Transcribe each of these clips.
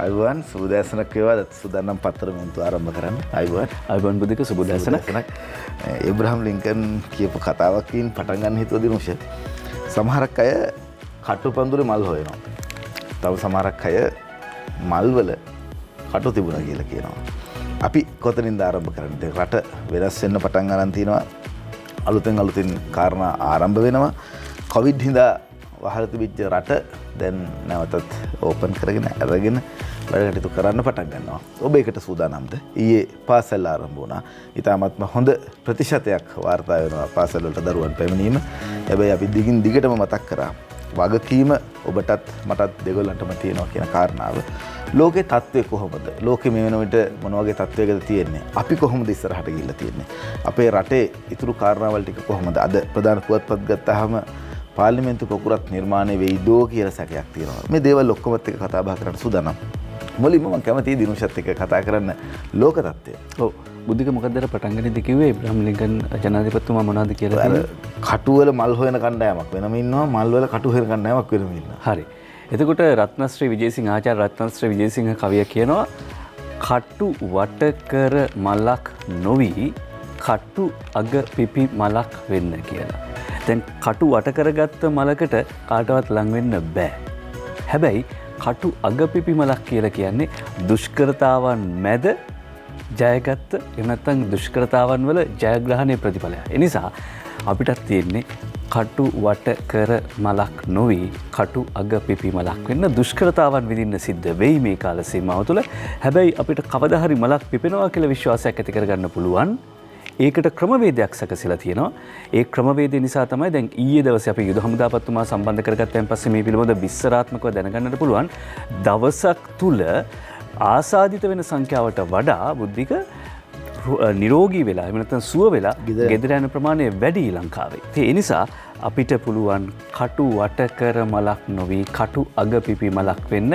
අයිබෝන් සුබදෑසනක් වේවා. සූදානම් පත්තර මෙන්තු ආරම්භ කරන්න. අයිබෝන් බුදික සුබදෑසනක්. ඒබ්‍රහම් ලින්කන් කියපු කතාවකින් පටන් ගන්න හිතුව දිනුෂ. සමහරක් අය කටු පඳුරේ මල් හොයනවා. තව සමහරක් අය මල්වල කටු තිබුණා කියලා කියනවා. අපි කොතනින්ද ආරම්භ කරන්නේ? රට වෙනස් වෙන්න පටන් ගන්න තියෙනවා. අලුතෙන් කාරණා ආරම්භ වෙනවා. කොවිඩ් හින්දා වහල තිබිච්ච රට දැන් නැවතත් ඕපන් කරගෙන අරගෙන වැඩ කටයුතු කරන්න පටන් ගන්නවා. ඔබ ඒකට සූදානම්ද? ඊයේ පාසල් ආරම්භ වුණා. ඉතාමත්ම හොඳ ප්‍රතිශතයක් වාර්තා වෙනවා පාසල් වලට දරුවන් පැමිණීම. හැබැයි අපි දිගින් දිගටම මතක් කරා වගකීම ඔබටත් මටත් දෙගොල්ලන්ටම තියෙනවා කියන කාරණාව. ලෝකේ තත්ත්වය කොහොමද? ලෝකෙ මේ වෙන විට මොන වගේ තත්ත්වයකද තියෙන්නේ? අපි කොහොමද ඉස්සරහට ගිහිල්ලා තියෙන්නේ? අපේ රටේ ඉතුරු කාරණාවල් ටික කොහොමද? අද ප්‍රධාන පුවත්පත් ගත්තාම පාර්ලිමේන්තු පොකුරක් නිර්මාණය වෙයිදෝ කියලා සැකයක් තියෙනවා. මේ දේවල් ඔක්කොමත් එක්ක කතා බහ කරන්න සූදානම්. මුලින්ම මම කැමතියි දිනුෂත් එක්ක කතා කරන්න ලෝක තත්ත්වය. ඔව්. බුද්ධික මොකක්ද අර පටන් ගන්නදී කිව්වේ ඉබ්‍රහම් ලින්කන් ජනාධිපතිතුමා මොනවද කියලා තියෙන්නේ? කටුවල මල් හොයන කණ්ඩායමක් වෙනම ඉන්නවා, මල් වල කටු හොයන කණ්ඩායමක් වෙනම ඉන්නවා. හරි. එතකොට රත්නශ්‍රී විජේසිංහ ආචාර්ය රත්නශ්‍රී විජේසිංහ කවිය කියනවා කටු වටකර මලක් නොවි කටු අග පිපි මලක් වෙන්න කියලා. දැන් කටු වට කරගත්ත මලකට කාටවත් ලං වෙන්න බෑ. හැබැයි කටු අග පිපි මලක් කියලා කියන්නේ දුෂ්කරතාවන් මැද ජයගත්ත එහෙම නැත්නම් දුෂ්කරතාවන් වල ජයග්‍රහණයේ ප්‍රතිඵලය. ඒ නිසා අපිටත් තියෙන්නේ කටු වට කර මලක් නොවි කටු අග පිපි මලක් වෙන්න දුෂ්කරතාවන් විඳින්න සිද්ධ වෙයි මේ කාල සීමාව තුළ. හැබැයි අපිට කවදා හරි මලක් පිපෙනවා කියලා විශ්වාසයක් ඇති කරගන්න පුළුවන්. ඒකට ක්‍රමවේදයක් සැකසීලා තියෙනවා. ඒ ක්‍රමවේදය නිසා තමයි දැන් ඊයේ දවසේ අපි යුද හමුදාපතිතුමා සම්බන්ධ කරගත්තයින් පස්සේ මේ පිළිබඳ විස්තරාත්මකව දැනගන්නට පුළුවන්. දවසක් තුල ආසාදිත වෙන සංඛ්‍යාවට වඩා බුද්ධික නිරෝගී වෙලා එහෙම නැත්නම් සුව වෙලා ගෙදර යන ප්‍රමාණය වැඩි ලංකාවේ. ඒ නිසා අපිට පුළුවන් කටු වට කර මලක් නොවි කටු අග පිපි මලක් වෙන්න.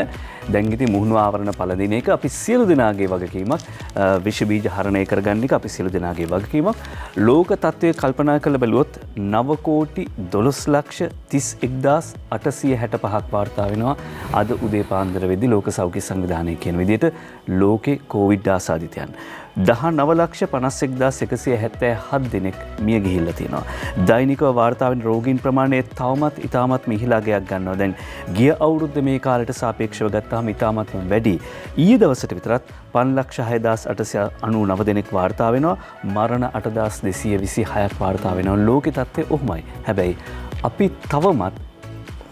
දැන් ඉතින් මුහුණු ආවරණ පළදින එක අපි සියලු දෙනාගේ වගකීමක්. විෂ බීජ හරණය කරගන්න එක අපි සියලු දෙනාගේ වගකීමක්. ලෝක තත්ත්වය කල්පනා කරලා බැලුවොත් 9,12,31,865ක් වාර්තා වෙනවා අද උදේ පාන්දර වෙද්දී ලෝක සෞඛ්‍ය සංවිධානය කියන විදිහට ලෝකේ කොවිඩ් ආසාදිතයන් 19,51,177 දෙනෙක් මිය ගිහිල්ලා තියෙනවා. දෛනිකව වාර්තා වෙන රෝගීන් ප්‍රමාණය තවමත් ඉතාමත් ඉහළා ගයක් ගන්නවා. දැන් ගිය අවුරුද්ද මේ කාලයට සාපේක්ෂව ගත්තාම ඉතාමත් වැඩි. ඊයේ දවසට විතරත් 5,06,899 දෙනෙක් වාර්තා වෙනවා. මරණ 8,226ක් වාර්තා වෙනවා. ලෝකේ තත්ත්වය ඔහොමයි. හැබැයි අපි තවමත්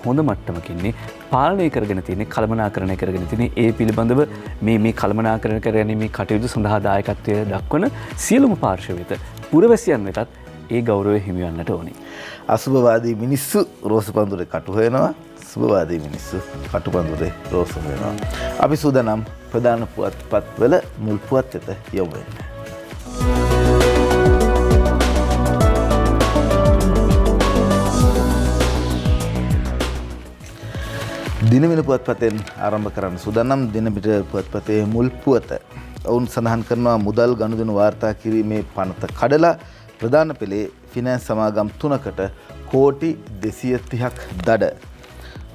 හොඳ මට්ටමකින්නේ පාලනය කරගෙන තියෙන්නේ කළමනාකරණය කරගෙන තියෙන්නේ ඒ පිළිබඳව මේ කළමනාකරණය කරගැනීමේ කටයුතු සඳහා දායකත්වය දක්වන සියලුම පාර්ශවයට පුරවැසියන් වෙතත් ඒ ගෞරවය හිමි වන්නට ඕනේ. අසුභවාදී මිනිස්සු රෝස පඳුරේ කටු හොයනවා. සුභවාදී මිනිස්සු කටු පඳුරේ රෝස හොයනවා. අපි සූදානම් ප්‍රධාන පුවත්පත්වල මුල් පුවත් වෙත යොමු වෙන්න. දිනමින පුවත්පතෙන් ආරම්භ කරන්න සූදානම්. දිනමිට පුවත්පතේ මුල් පුවත. ඔවුන් සඳහන් කරනවා මුදල් ගනුදෙනු වාර්තා කිරීමේ පනත කඩලා ප්‍රධාන පෙළේ ෆිනෑන්ස් සමාගම් 3කට කෝටි 230ක් දඩ.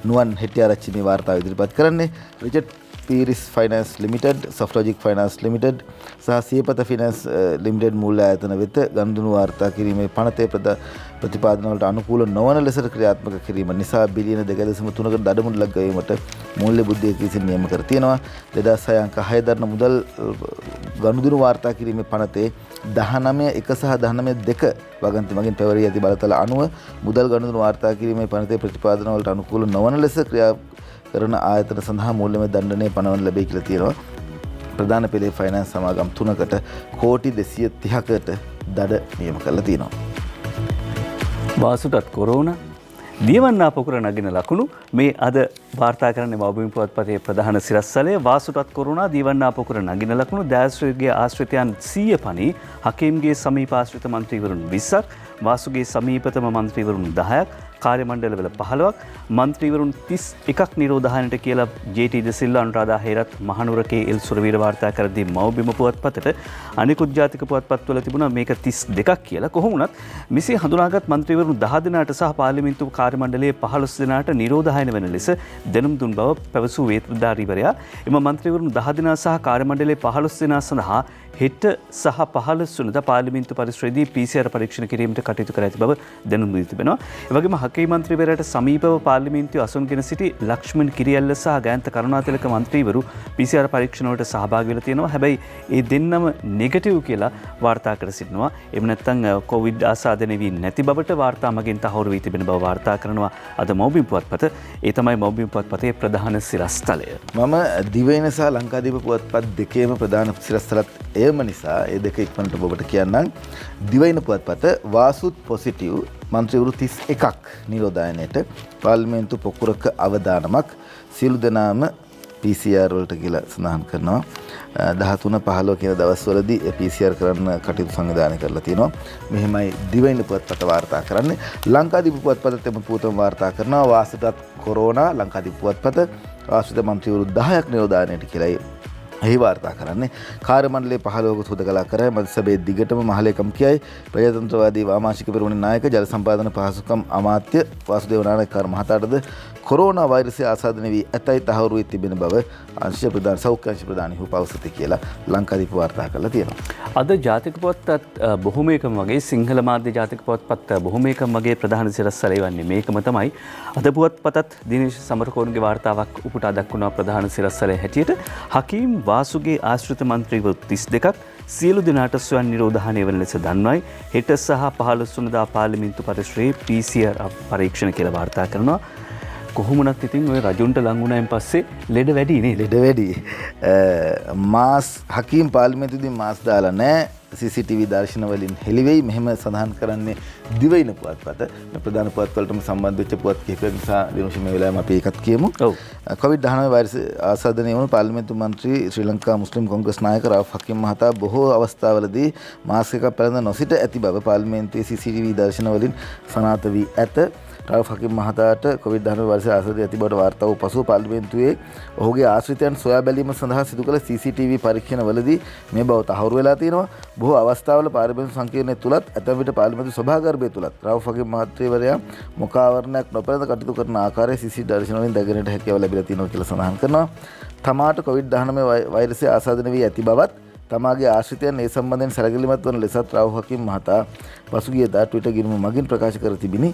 නුවන් හෙට්ටිආරච්චි මේ වාර්තාව ඉදිරිපත් කරන්නේ. Richard Peiris finance limited, Softlogic finance limited සහ සියපත ෆිනෑන්ස් ලිමිටඩ් මූල්‍ය ආයතන වෙත ගනුදෙනු වාර්තා කිරීමේ පනතේ ප්‍රතිපාදන වලට අනුකූල නොවන ලෙසට ක්‍රියාත්මක කිරීම නිසා බිලියන 2.3කට දඩමුඩලක් ගෙවීමට මූල්‍ය බුද්ධිය විසින් නියම කර තියෙනවා. 2006 අංක 6 දරන මුදල් ගනුදෙනු වාර්තා කිරීමේ පනතේ 19.1 සහ 19.2 වගන්ති මගින් පැවරී ඇති බලතල අනුව මුදල් ගනුදෙනු වාර්තා කිරීමේ පනතේ ප්‍රතිපාදන වලට අනුකූල නොවන ලෙස ක්‍රියා කරන ආයතන සඳහා මූල්‍යමය දණ්ඩනය පනවන ලැබේ කියලා තියෙනවා. ප්‍රධාන පෙළේ ෆයිනෑන්ස් සමාගම් 3කට කෝටි 230කට දඩ නියම කරලා තියෙනවා. වාසුටත් කොරෝනා දියවන්නා පොකුර නගින ලකුණු මේ අද වාර්තා කරන්නේ මව්බිම් පුවත්පතේ ප්‍රධාන සිරස්තලය. වාසුටත් කොරෝනා දියවන්නා පොකුර නගින ලකුණු දෑස්ත්‍රයේ ආශ්‍රිතයන් 100 පනි හකීම්ගේ සමීප ආශ්‍රිත මන්ත්‍රීවරුන් 20ක් වාසුගේ සමීපතම මන්ත්‍රීවරුන් 10ක් කාර්ය මණ්ඩලවල 15ක් මන්ත්‍රීවරුන් 31ක් නිරෝධායනට කියලා ජේ.ටී. ද සිල්වා අනුරාධා හේරත් මහනුවර කේ.එල්. සුරවීර වාර්තා කර දී මව්බිම පුවත්පතට අනිකුත් ජාතික පුවත්පත්වල තිබුණා මේක 32ක් කියලා. කොහොම වුණත් මෙසේ හඳුනාගත් මන්ත්‍රීවරුන් 10 දෙනාට සහ පාර්ලිමේන්තු කාර්ය මණ්ඩලයේ 15 දෙනාට නිරෝධායන වන ලෙස දැනුම් දුන් බව පැවසූ වේත්‍රධාරීවරයා එම මන්ත්‍රීවරුන් 10 දෙනා සහ කාර්ය මණ්ඩලයේ 15 දෙනා සඳහා හෙට සහ 15 වෙනිදා පාර්ලිමේන්තු පරිශ්‍රයේදී PCR පරීක්ෂණ කිරීමට කටයුතු කර ඇති බව දැනුම් දී තිබෙනවා. ඒ වගේම හකේ මන්ත්‍රීවරයාට සමීපව පාර්ලිමේන්තුවේ අසුන්ගෙන සිටි ලක්ෂ්මන් කිරියල්ල සහ ගායන්ත කරුණාතිලක මන්ත්‍රීවරු PCR පරීක්ෂණ වලට සහභාගී වෙලා තියෙනවා. හැබැයි ඒ දෙන්නම නෙගටිව් කියලා වාර්තා කර සිටිනවා. එහෙම නැත්නම් කොවිඩ් ආසාදනය වී නැති බවට වාර්තා මගින් තහවුරු වී තිබෙන බව වාර්තා කරනවා අද මව්බිම් පුවත්පත. ඒ තමයි මව්බිම් පුවත්පතේ ප්‍රධාන සිරස්තලය. මම දිවයින සහ ලංකාදීප පුවත්පත් දෙකේම ප්‍රධාන සිරස්තලත් එයම නිසා ඒ දෙක ඉක්මනට ඔබට කියන්නම්. දිවයින පුවත්පත වාසුත් පොසිටිව් මන්ත්‍රීවරු 31ක් නිරෝධායනයට පාර්ලිමේන්තු පොකුරක අවදානමක් සියලු දෙනාම PCR වලට කියලා සඳහන් කරනවා. 13-15 කියන දවස්වලදී PCR කරන්න කටයුතු සංවිධානය කරලා තියෙනවා. මෙහෙමයි දිවයින පුවත්පත වාර්තා කරන්නේ. ලංකාදීප පුවත්පතත් එම පුවතම වාර්තා කරනවා. වාසුටත් කොරෝනා ලංකාදීප පුවත්පත ආශ්‍රිත මන්ත්‍රීවරු 10ක් නිරෝධායනයට කියලායි එහි වාර්තා කරන්නේ. කාර්ය මණ්ඩලයේ 15ක හුදකලා කරයි මන්ත්‍රීසභයේ දිගටම මහලේකම් කියයි ප්‍රජාතන්ත්‍රවාදී වාමාංශික පෙරමුණේ නායක ජල සම්පාදන පහසුකම් අමාත්‍ය වාසුදේව නානායක්කාර මහතාටද කොරෝනා වෛරසය ආසාදනය වී ඇතැයි තහවුරු වී තිබෙන බව අංශ ප්‍රධාන සෞඛ්‍ය අංශ ප්‍රධානීහු පවසති කියලා ලංකාදීප වාර්තා කරලා තියෙනවා. අද ජාතික පුවත්පත් බොහොමයකම වගේ සිංහල මාධ්‍ය ජාතික පුවත්පත් බොහොමයකම වගේ ප්‍රධාන සිරස්තලය වන්නේ මේකම තමයි. අද පුවත්පතත් දිනේෂ් සමරකෝන්ගේ වාර්තාවක් උපුටා දක්වන ප්‍රධාන සිරස්තලය හැටියට හකීම් වාසුගේ ආශ්‍රිත මන්ත්‍රීවරු 32ක් සියලු දෙනාට ස්වයං නිරෝධායනය වන ලෙස දන්වයි. හෙට සහ 15 වෙනිදා පාර්ලිමේන්තු පරිශ්‍රයේ PCR පරීක්ෂණ කියලා වාර්තා කරනවා. කොහොමනත් ඉතින් ඔය රජුන්ට ලං වුණායින් පස්සේ ලෙඩ වැඩි නේ. ලෙඩ වැඩි. මාස් හකීම් පාර්ලිමේන්තුවේදී මාස් දාලා නැහැ. CCTV දර්ශන වලින් හෙළිවෙයි. මෙහෙම සඳහන් කරන්නේ දිවයින පුවත්පත. මේ ප්‍රධාන පුවත්වලටම සම්බන්ධ වෙච්ච පුවත් කිහිපයක් නිසා දිනුෂ මේ වෙලාවෙම අපි ඒකත් කියමු. ඔව්. COVID-19 වෛරස් ආසාදනය වුණු පාර්ලිමේන්තු මන්ත්‍රී ශ්‍රී ලංකා මුස්ලිම් කොංග්‍රස් නායක රවුෆ් හකීම් මහතා බොහෝ අවස්ථාවලදී මාස්ක් එකක් පැළඳ නොසිට ඇති බව පාර්ලිමේන්තුවේ CCTV දර්ශන වලින් සනාථ වී ඇත. රවුෆ් හකීම් මහතාට COVID-19 වෛරස් ආසාදනය ඇති බවට වාර්තා වූ පසුව පාර්ලිමේන්තුවේ ඔහුගේ ආශ්‍රිතයන් සොයා බැලීම සඳහා සිදු කළ CCTV පරීක්ෂණවලදී මේ බව තහවුරු වෙලා තියෙනවා. බොහෝ අවස්ථාවල පාර්ලිමේන්තු සංකීර්ණය තුලත් ඇතැම් විට පාර්ලිමේන්තු සභාගර්භය තුලත් රවුෆ් හකීම් මහත්මයාවරයා මුඛාවරණයක් නොපැළඳ කටයුතු කරන ආකාරය CCTV දර්ශන වලින් දැකගන්නට හැකියාව ලැබිලා තියෙනවා කියලා සඳහන් කරනවා. තමාට COVID-19 වෛරසය ආසාදනය වී ඇති බවත් තමාගේ ආශ්‍රිතයන් ඒ සම්බන්ධයෙන් සැලකිලිමත් වන ලෙසත් රවුෆ් හකීම් මහතා පසුගියදා ට්විටර් ගිණුම මගින් ප්‍රකාශ කර තිබිනි.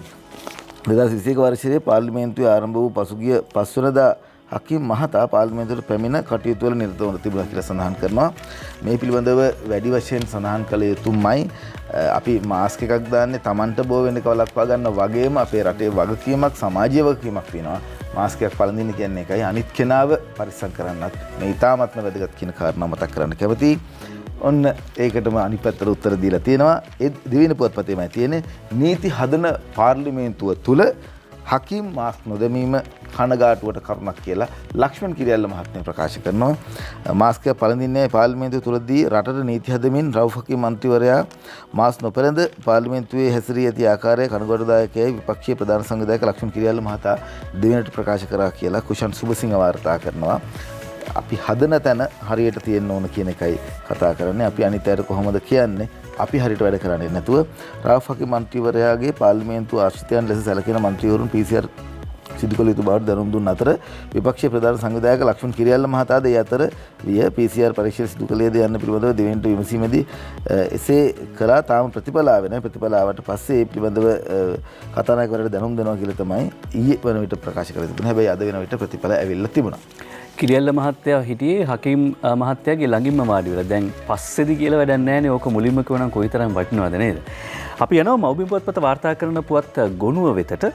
2021 වර්ෂයේ පාර්ලිමේන්තුවේ ආරම්භ වූ පසුගිය 5 වෙනිදා හකීම් මහතා පාර්ලිමේන්තුවට පැමිණ කටයුතු වල නිරත වුණ තිබුණා කියලා සඳහන් කරනවා. මේ පිළිබඳව වැඩි වශයෙන් සඳහන් කළ යුතුමයි. අපි මාස්ක් එකක් දාන්නේ Tamanට බෝ වෙන්න කවලක්වා ගන්න වගේම අපේ රටේ වගකීමක් සමාජීය වගකීමක් වෙනවා. මාස්ක් එකක් පළඳින්න කියන්නේ එකයි අනිත් කෙනාව පරිස්සම් කරන්නත් මේ ඉතාමත්ම වැදගත් කියන කාරණා මතක් කරන්න කැමතියි. ඔන්න ඒකටම අනිත් පැත්තට උත්තර දීලා තියෙනවා. ඒ දිවයින පුවත්පතේමයි තියෙන්නේ නීති හදන පාර්ලිමේන්තුව තුල හකීම් මාස්ක් නොදැමීම කනගාටුවට කරුණක් කියලා ලක්ෂ්මන් කිරියල්ල මහත්මයා ප්‍රකාශ කරනවා. මාස්ක් එක පළඳින්නේ පාර්ලිමේන්තුව තුලදී රටට නීති හදමින් රවුෆ් හකීම් මන්ත්‍රීවරයා මාස්ක් නොපැළඳ පාර්ලිමේන්තුවේ හැසිරී ඇති ආකාරය කනගාටුදායකයි විපක්ෂීය ප්‍රධාන සංවිධායක ලක්ෂ්මන් කිරියල්ල මහතා දෙවෙනිට ප්‍රකාශ කරා කියලා කුෂන් සුබසිංහ වාර්තා කරනවා. අපි හදන තැන හරියට තියෙන්න ඕන කියන එකයි කතා කරන්නේ. අපි අනිත් අයට කොහොමද කියන්නේ? අපි හරියට වැඩ කරන්නේ නැතුව රවුෆ් හකීම් මන්ත්‍රීවරයාගේ පාර්ලිමේන්තු ආශ්‍රිතයන් ලෙස සැලකෙන මන්ත්‍රීවරුන් PCR සිදු කළ යුතු බවට දැනුම් දුන් අතර විපක්ෂීය ප්‍රධාන සංවිධායක ලක්ෂ්මන් කිරියල්ල මහතාද ඒ අතර විය PCR පරීක්ෂණ සිදු කළේද යන්න පිළිබඳව දෙවෙනිට විමසීමේදී එසේ කළා. තාම ප්‍රතිඵල ආවේ නැහැ. ප්‍රතිඵල ආවට පස්සේ ඒ පිළිබඳව කතානායකවරයාට දැනුම් දෙනවා කියලා තමයි ඊයේ වන විට ප්‍රකාශ කරලා තිබුණේ. හැබැයි අද වෙන විට ප්‍රතිඵල ඇවිල්ලා තිබුණා. කිරියල්ල මහත්තයා හිටියේ හකීම් මහත්තයාගේ ළඟින්ම වාඩි වෙලා. දැන් පස්සේදී කියලා වැඩක් නැහැ නේ. ඕක මුලින්ම කියවනම් කොයිතරම් වටිනවද නේද? අපි යනවා මව්බිම් පුවත්පත වාර්තා කරන පුවත් ගොනුව වෙතට.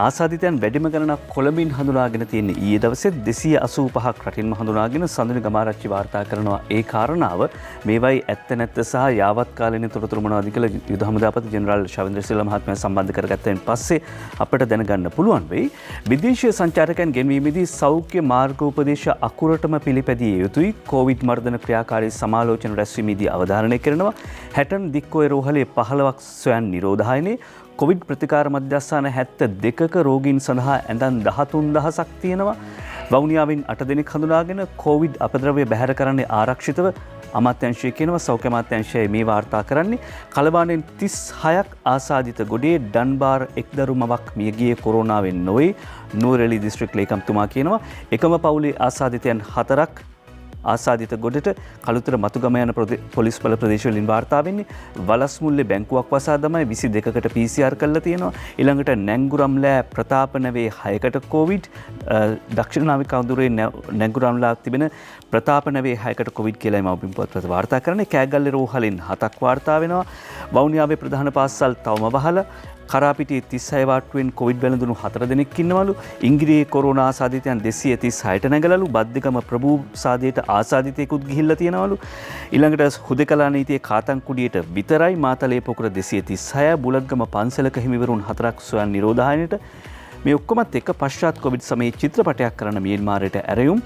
ආසාදිතයන් වැඩිම ගණනක් කොළඹින් හඳුනාගෙන තියෙන ඊයේ දවසේ 285ක් රටින්ම හඳුනාගෙන සඳුනි ගමාරච්චි වාර්තා කරනවා. ඒ කාරණාව මේවයි ඇත්ත නැත්ත සහ යාවත් කාලීන තොරතුරු මොනවද කියලා යුද හමුදාපති ජෙනරාල් ශවේන්ද්‍ර සිල්වා මහත්මයා සම්බන්ධ කරගත්තයින් පස්සේ අපිට දැනගන්න පුළුවන් වෙයි. විදේශීය සංචාරකයන් ගෙන්වීමේදී සෞඛ්‍ය මාර්ගෝපදේශ අකුරටම පිළිපැදිය යුතුයි. කොවිඩ් මර්ධන ක්‍රියාකාරී සමාලෝචන රැස්වීමේදී අවධාරණය කරනවා. හැටන් දික්කොය රෝහලේ 15ක් ස්වයන් නිරෝධායනේ කොවිඩ් ප්‍රතිකාර මධ්‍යස්ථාන 72ක රෝගීන් සඳහා ඇඳන් 13000ක් තියෙනවා. වවුනියාවෙන් 8 දෙනෙක් හඳුනාගෙන කොවිඩ් අපද්‍රව්‍ය බැහැර කරන්නේ ආරක්ෂිතව අමාත්‍යංශය කියනවා. සෞඛ්‍ය අමාත්‍යංශය මේ වාර්තා කරන්නේ කලබාණෙන් 36ක් ආසාදිත ගොඩේ ඩන්බාර් එක්දරුමවක් මියගියේ කොරෝනාවෙන් නොවේ. නූරෙලි දිස්ත්‍රික් ලේකම්තුමා කියනවා එකම පවුලේ ආසාදිතයන් 4ක් ආසාදිත ගොඩට කළුතර මතුගම යන පොලිස් බල ප්‍රදේශවලින් වාර්තා වෙන්නේ. වලස්මුල්ලේ බැංකුවක් වසා දමයි 22කට PCR කරලා තියෙනවා. ඊළඟට නැංගුරම්ලෑ ප්‍රතාපනවේ 6කට කොවිඩ්, දක්ෂිණ නාවික අඳුරේ නැංගුරම්ලා තිබෙන ප්‍රතාපනවේ 6කට කොවිඩ් කියලා මව්බිම් පුවත්පත වාර්තා කරන්නේ. කෑගල්ලේ රෝහලින් 7ක් වාර්තා වෙනවා. වවුනියාවේ ප්‍රධාන පාසල් තවම වහලා කරාපිටියේ 36 වාට්ටුවෙන් කොවිඩ් වැළඳුණු 4 දෙනෙක් ඉන්නවලු. ඉංග්‍රීසියේ කොරෝනා ආසාදිතයන් 236ට නැගලලු. බද්දිකම ප්‍රභූ සාදයට ආසාදිතයෙකුත් ගිහිල්ලා තියෙනවලු. ඊළඟට හුදකලා නීතියේ කාතන්කුඩියට විතරයි මාතලේ පොකුර 236, බුලත්ගම පන්සලක හිමිවරුන් 4ක් සොයන් නිරෝධායනයට. මේ ඔක්කොමත් එක්ක පශ්චාත් කොවිඩ් සමයේ චිත්‍රපටයක් කරන මියන්මාරයට ඇරයුම්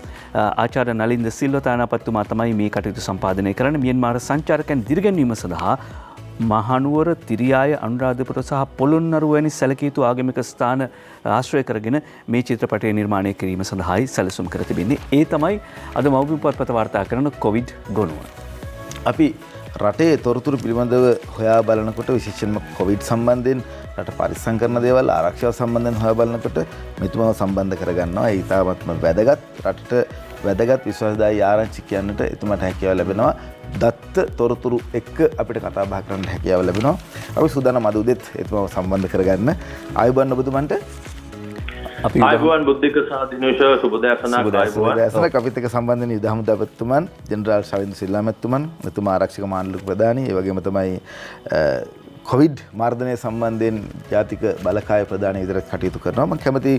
ආචාර්ය නලින්ද සිල්වා තානාපතිතුමා තමයි මේ කටයුතු සම්පාදනය කරන්නේ. මියන්මාර සංචාරකයන් දිරිගැන්වීම සඳහා මහනුවර, තිරියාය, අනුරාධපුර සහ පොළොන්නරුව වැනි සැලකිය යුතු ආගමික ස්ථාන ආශ්‍රය කරගෙන මේ චිත්‍රපටය නිර්මාණය කිරීම සඳහායි සැලසුම් කර තිබෙන්නේ. ඒ තමයි අද මව්බිම් පුවත්පත වාර්තා කරන කොවිඩ් ගොනුව. අපි රටේ තොරතුරු පිළිබඳව හොයා බලනකොට විශේෂයෙන්ම කොවිඩ් සම්බන්ධයෙන් රට පරිස්සම් කරන දේවල් ආරක්ෂාව සම්බන්ධයෙන් හොයා බලනකොට මෙතුමාව සම්බන්ධ කරගන්නවා. ඒ ඉතාමත්ම වැදගත්, රටට වැදගත් විශ්වාසදායී ආරංචි කියන්නට එතුමාට හැකියාව ලැබෙනවා. දත්ත තොරතුරු එක්ක අපිට කතා බහ කරන්න හැකියාව ලැබෙනවා. අපි සූදානම් අද උදේත් එතුමාව සම්බන්ධ කරගන්න. ආයුබෝවන් ඔබතුමන්ට. අපි ආයුබෝවන් බුද්ධික සහ දිනේශ සුබදෑසනක් ආයුබෝවන්. අපිත් එක්ක සම්බන්ධ වෙන යුද හමුදාපතිතුමන් ජෙනරාල් ශවින්ද්‍ර සිල්වා මැතිතුමන්, මෙතුමා ආරක්ෂක මාණ්ඩලික ප්‍රධානී, ඒ වගේම තමයි කොවිඩ් මාර්ධනය සම්බන්ධයෙන් ජාතික බලකාය ප්‍රධානී විදිහට කටයුතු කරනවා. මම කැමතියි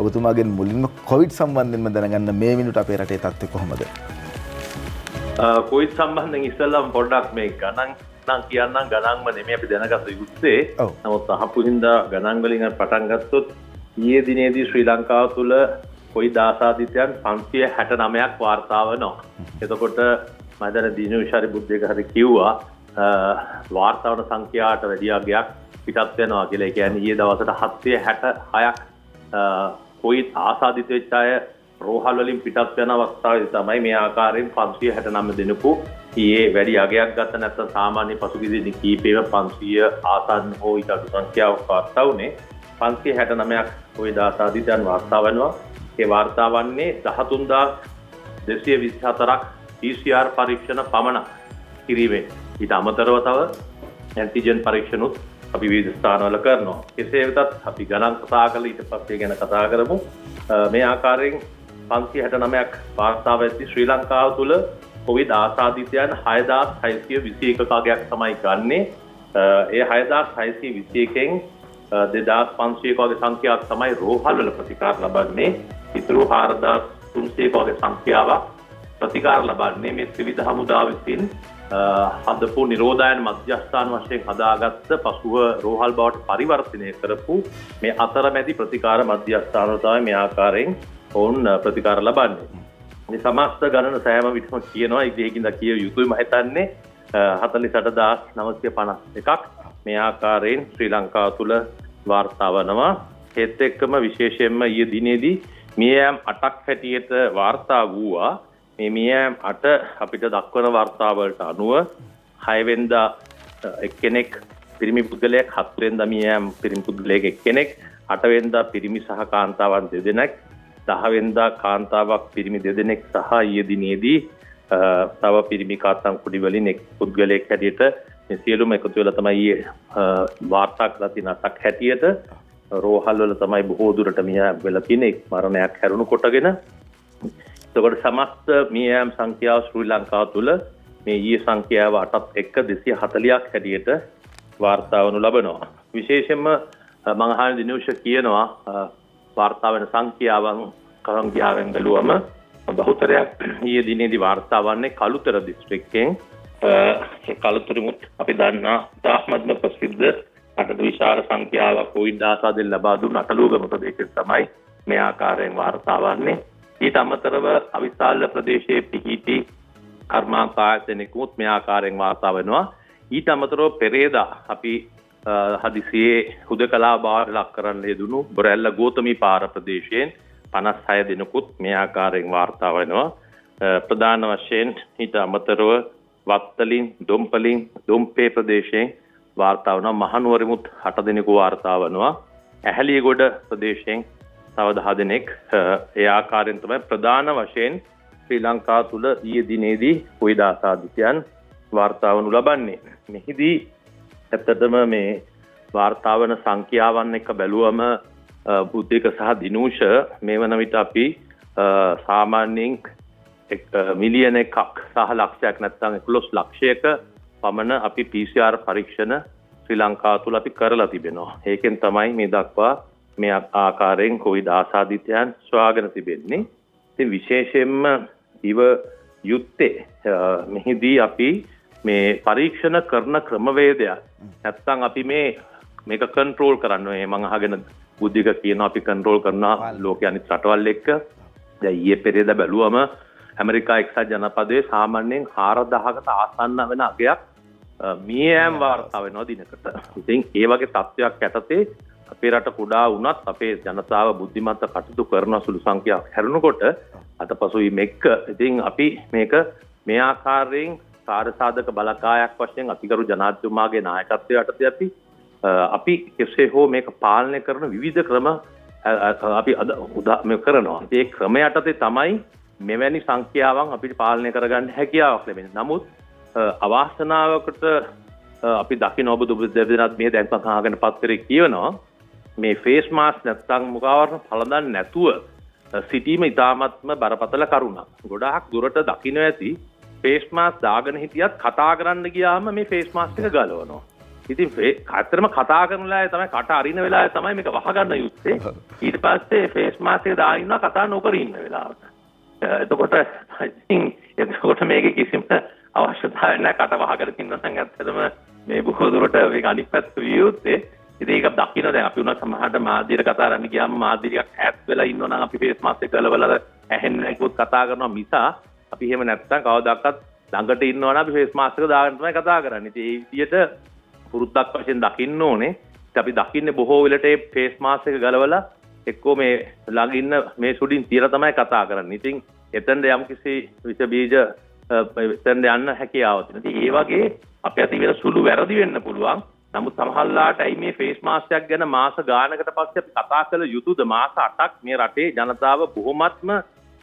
ඔබතුමාගෙන් මුලින්ම කොවිඩ් සම්බන්ධයෙන්ම දැනගන්න මේ මිනිට අපේ රටේ තත්ත්වය කොහොමද? කොවිඩ් සම්බන්ධයෙන් ඉස්සෙල්ලාම පොඩ්ඩක් මේ ගණන් නම් කියන්නම්. ගණන්ම නෙමෙයි අපි දැනගත යුත්තේ. නමුත් අහපු හින්දා ගණන් වලින් පටන් ගත්තොත් ඊයේ දිනේදී ශ්‍රී ලංකාව තුළ කොවිඩ් ආසාදිතයන් 569ක් වාර්තා වෙනවා. එතකොට මම දැන් දිනේශාරි බුද්ධික හරි කිව්වා වාර්තා වන සංඛ්‍යාවට වැඩි අගයක් පිටත් වෙනවා කියලා. ඒ කියන්නේ ඊයේ දවසට 766ක් කොවිඩ් ආසාදිත වෙච්ච අය රෝහල් වලින් පිටත් වෙන අවස්ථාවේ තමයි මේ ආකාරයෙන් 569 දෙනෙකු ඊයේ වැඩි අගයක් ගත්ත. නැත්නම් සාමාන්‍ය පසුගිය දින කීපෙම 500 ආසන්න හෝ ඊට අඩු සංඛ්‍යාවක් වාර්තා වුණේ. 569ක් කොවිඩ් ආසාදිතයන් වාර්තා වෙනවා. ඒ වාර්තා වන්නේ 13224ක් PCR පරීක්ෂණ පමණක් කිරීමේ. ඊට අමතරව තව ඇන්ටිජන් පරීක්ෂණුත් අපි විවිධ ස්ථානවල කරනවා. කෙසේ වෙතත් අපි ගණන් කතා කළා, ඊට පස්සේ ගැන කතා කරමු. මේ ආකාරයෙන් 569ක් වාර්තා වෙද්දී ශ්‍රී ලංකාව තුළ කොවිඩ් ආසාදිතයන් 6621ක අගයක් තමයි ගන්නෙ. ඒ 6621කින් 2500ක වගේ සංඛ්‍යාවක් තමයි රෝහල් වල ප්‍රතිකාර ලබන්නේ. ඉතුරු 4300ක වගේ සංඛ්‍යාවක් ප්‍රතිකාර ලබන්නේ මේ ත්‍රිවිධ හමුදාව විසින් හදපු නිරෝධායන මධ්‍යස්ථාන වශයෙන් හදාගත්ත පසුව රෝහල් බවට පරිවර්තනය කරපු මේ අතරමැදි ප්‍රතිකාර මධ්‍යස්ථාන තමයි මේ ආකාරයෙන් ඔවුන් ප්‍රතිකාර ලබන්නේ. මේ සමස්ත ගණන සෑම විටම කියනවා ඒකින්ද කිය යුතුයි. මම හිතන්නේ 48951ක් මේ ආකාරයෙන් ශ්‍රී ලංකාව තුළ වාර්තා වනවා. ඒත් එක්කම විශේෂයෙන්ම ඊයේ දිනේදී මියයම් 8ක් හැටියට වාර්තා වුණා. මේ මියයම් 8 අපිට දක්වන වාර්තාවලට අනුව 6 වෙනිදා එක්කෙනෙක් පිරිමි පුද්ගලයෙක්, 7 වෙනිදා මියයම් පිරිමි පුද්ගලයෙක් එක්කෙනෙක්, 8 වෙනිදා පිරිමි සහ කාන්තාවන් දෙදෙනෙක්, 10 වෙනිදා කාන්තාවක් පිරිමි දෙදෙනෙක් සහ ඊයේ දිනේදී තව පිරිමි කාන්තාන්කුඩි වලින් එක් පුද්ගලයෙක් හැටියට මේ සියලුම එකතු වෙලා තමයි ඊයේ වාර්තා කරලා තියෙන 8ක් හැටියට රෝහල් වල තමයි බොහෝ දුරට මියයම් වෙලා තියෙන්නේ මරණයක් හැරුණු කොටගෙන. එතකොට සමස්ත මියයම් සංඛ්‍යාව ශ්‍රී ලංකාව තුළ මේ ඊයේ සංඛ්‍යාව 8ත් එක්ක 240ක් හැටියට වාර්තා වනු ලබනවා. විශේෂයෙන්ම මම අහන දිනේශ කියනවා වාර්තා වෙන සංඛ්‍යාවන් බැලුවම බහුතරයක් ඊයේ දිනේදී වාර්තා වන්නේ කළුතර දිස්ත්‍රික්කයෙන්. ඒ කළුතරමුත් අපි දන්නා තාමත්ම ප්‍රසිද්ධ අට විශාල සංඛ්‍යාවක් කොවිඩ් ආසාදෙන් ලබා දුන් අටලුගම ප්‍රදේශයේ තමයි මේ ආකාරයෙන් වාර්තා වන්නේ. ඊට අමතරව අවිශාල ප්‍රදේශයේ පිහිටි කර්මාන්ත ආයතනෙකුත් මේ ආකාරයෙන් වාර්තා වෙනවා. ඊට අමතරව පෙරේදා අපි හදිසියේ හුදකලා බවට ලක් කරන්න යෙදුණු බොරැල්ල ගෝතමී පාර ප්‍රදේශයෙන් 56 දිනකුත් මේ ආකාරයෙන් වාර්තා වෙනවා. ප්‍රධාන වශයෙන් ඊට අමතරව වත්තලින් දොම්පලින් දොම්පේ ප්‍රදේශයෙන් වාර්තා වෙනවා. මහනුවරමුත් 8 දිනක වාර්තා වෙනවා. ඇහැලියගොඩ ප්‍රදේශයෙන් තව 10 දිනක් ඒ ආකාරයෙන් තමයි ප්‍රධාන වශයෙන් ශ්‍රී ලංකාව තුළ ඊයේ දිනේදී කුයිදාසාදිතයන් වාර්තා වනු ලබන්නේ. මෙහිදී ඇත්තටම මේ වාර්තා වන සංඛ්‍යාවන් එක බැලුවම බුද්ධික සහ දිනූෂ මේ වන විට අපි සාමාන්‍යයෙන් මිලියන එකක් සහ ලක්ෂයක් නැත්නම් 11 ලක්ෂයක පමණ අපි PCR පරීක්ෂණ ශ්‍රී ලංකාව තුළ අපි කරලා තිබෙනවා. ඒකෙන් තමයි මේ දක්වා මේ ආකාරයෙන් කොවිඩ් ආසාදිතයන් සොයාගෙන තිබෙන්නේ. ඉතින් විශේෂයෙන්ම ඉව යුත්තේ මෙහිදී අපි මේ පරීක්ෂණ කරන ක්‍රමවේදය නැත්නම් අපි මේක කන්ට්‍රෝල් කරන්න ඕනේ. මම අහගෙන බුද්ධික කියනවා අපි කන්ට්‍රෝල් කරනවා ලෝකයේ අනිත් රටවල් එක්ක. දැන් ඊයේ පෙරේද බැලුවම ඇමරිකා එක්සත් ජනපදයේ සාමාන්‍යයෙන් 4000කට ආසන්න වෙන අගයක් මියෑම් වාර්තා වෙනවා දිනකට. ඉතින් ඒ වගේ තත්ත්වයක් යටතේ අපේ රට කුඩා වුණත් අපේ ජනතාව බුද්ධිමත්ව කටයුතු කරන සුළු සංඛ්‍යාවක් හැරුණකොට අතපසුවීම එක්ක ඉතින් අපි මේක මේ ආකාරයෙන් කාර්යසාධක බලකායක් වශයෙන් අතිගරු ජනාධිපතිතුමාගේ නායකත්වය යටතේ අපි කෙසේ හෝ මේක පාලනය කරන විවිධ ක්‍රම අපි මේ කරනවා. ඒ ක්‍රම යටතේ තමයි මෙවැනි සංඛ්‍යාවන් අපිට පාලනය කරගන්න හැකියාවක් ලැබෙන්නේ. නමුත් අවාසනාවකට අපි දකින්න ඔබ දෙවියන්ත් මේ දැන් පහගෙන පත්තරේ කියනවා මේ ෆේස් මාස්ක් නැත්නම් මුඛාවරණ පළඳන්නේ නැතුව සිටීම ඉතාමත්ම බරපතල කරුණක්. ගොඩාක් දුරට දකින්න ඇති ෆේස් මාස්ක් දාගෙන හිටියත් කතා කරන්න ගියාම මේ ෆේස් මාස්ක් එක ගලවනවා. ඉතින් ඇත්තටම කතා කරන වෙලාවේ තමයි කට අරින වෙලාවේ තමයි මේක වහගන්න යුත්තේ. ඊට පස්සේ ෆේස් මාස්ක් එක දාගෙන ඉන්නවා කතා නොකර ඉන්න වෙලාවට. එතකොට මේකේ කිසිම අවශ්‍යතාවයක් නැහැ කට වහගෙන ඉන්න නම් ඇත්තටම මේ බොහෝ දුරට මේක අනිත් පැත්ත වියුත්තේ. ඉතින් ඒක දකින්න දැන් අපි උනත් සමහරට මාධ්‍යයට කතා කරන්න ගියාම මාධ්‍ය ටිකක් ඈත් වෙලා ඉන්නවා නම් අපි ෆේස් මාස්ක් එක ගලවලා ඇහෙන්නේ නැකුත් කතා කරනවා මිස අපි එහෙම නැත්තම් කවදාකවත් ළඟට ඉන්නවා නම් අපි ෆේස් මාස්ක් එක දාගෙන තමයි කතා කරන්නේ. ඉතින් ඒ විදිහට පුරුද්දක් වශයෙන් දකින්න ඕනේ. ඉතින් අපි දකින්නේ බොහෝ වෙලට මේ ෆේස් මාස්ක් එක ගලවලා එක්කෝ මේ ළඟ ඉන්න මේ සුඩින් තියලා තමයි කතා කරන්නේ. ඉතින් එතෙන්ද යම්කිසි විස බීජ එතෙන්ද යන්න හැකියාව තියෙනවා. ඉතින් ඒ වගේ අපි අති වෙන සුළු වැරදි වෙන්න පුළුවන්. නමුත් සමහරලාට මේ ෆේස් මාස්ක් එකක් ගැන මාස ගානකට පස්සේ අපි කතා කළ යුතුද? මාස 8ක් මේ රටේ ජනතාව බොහොමත්ම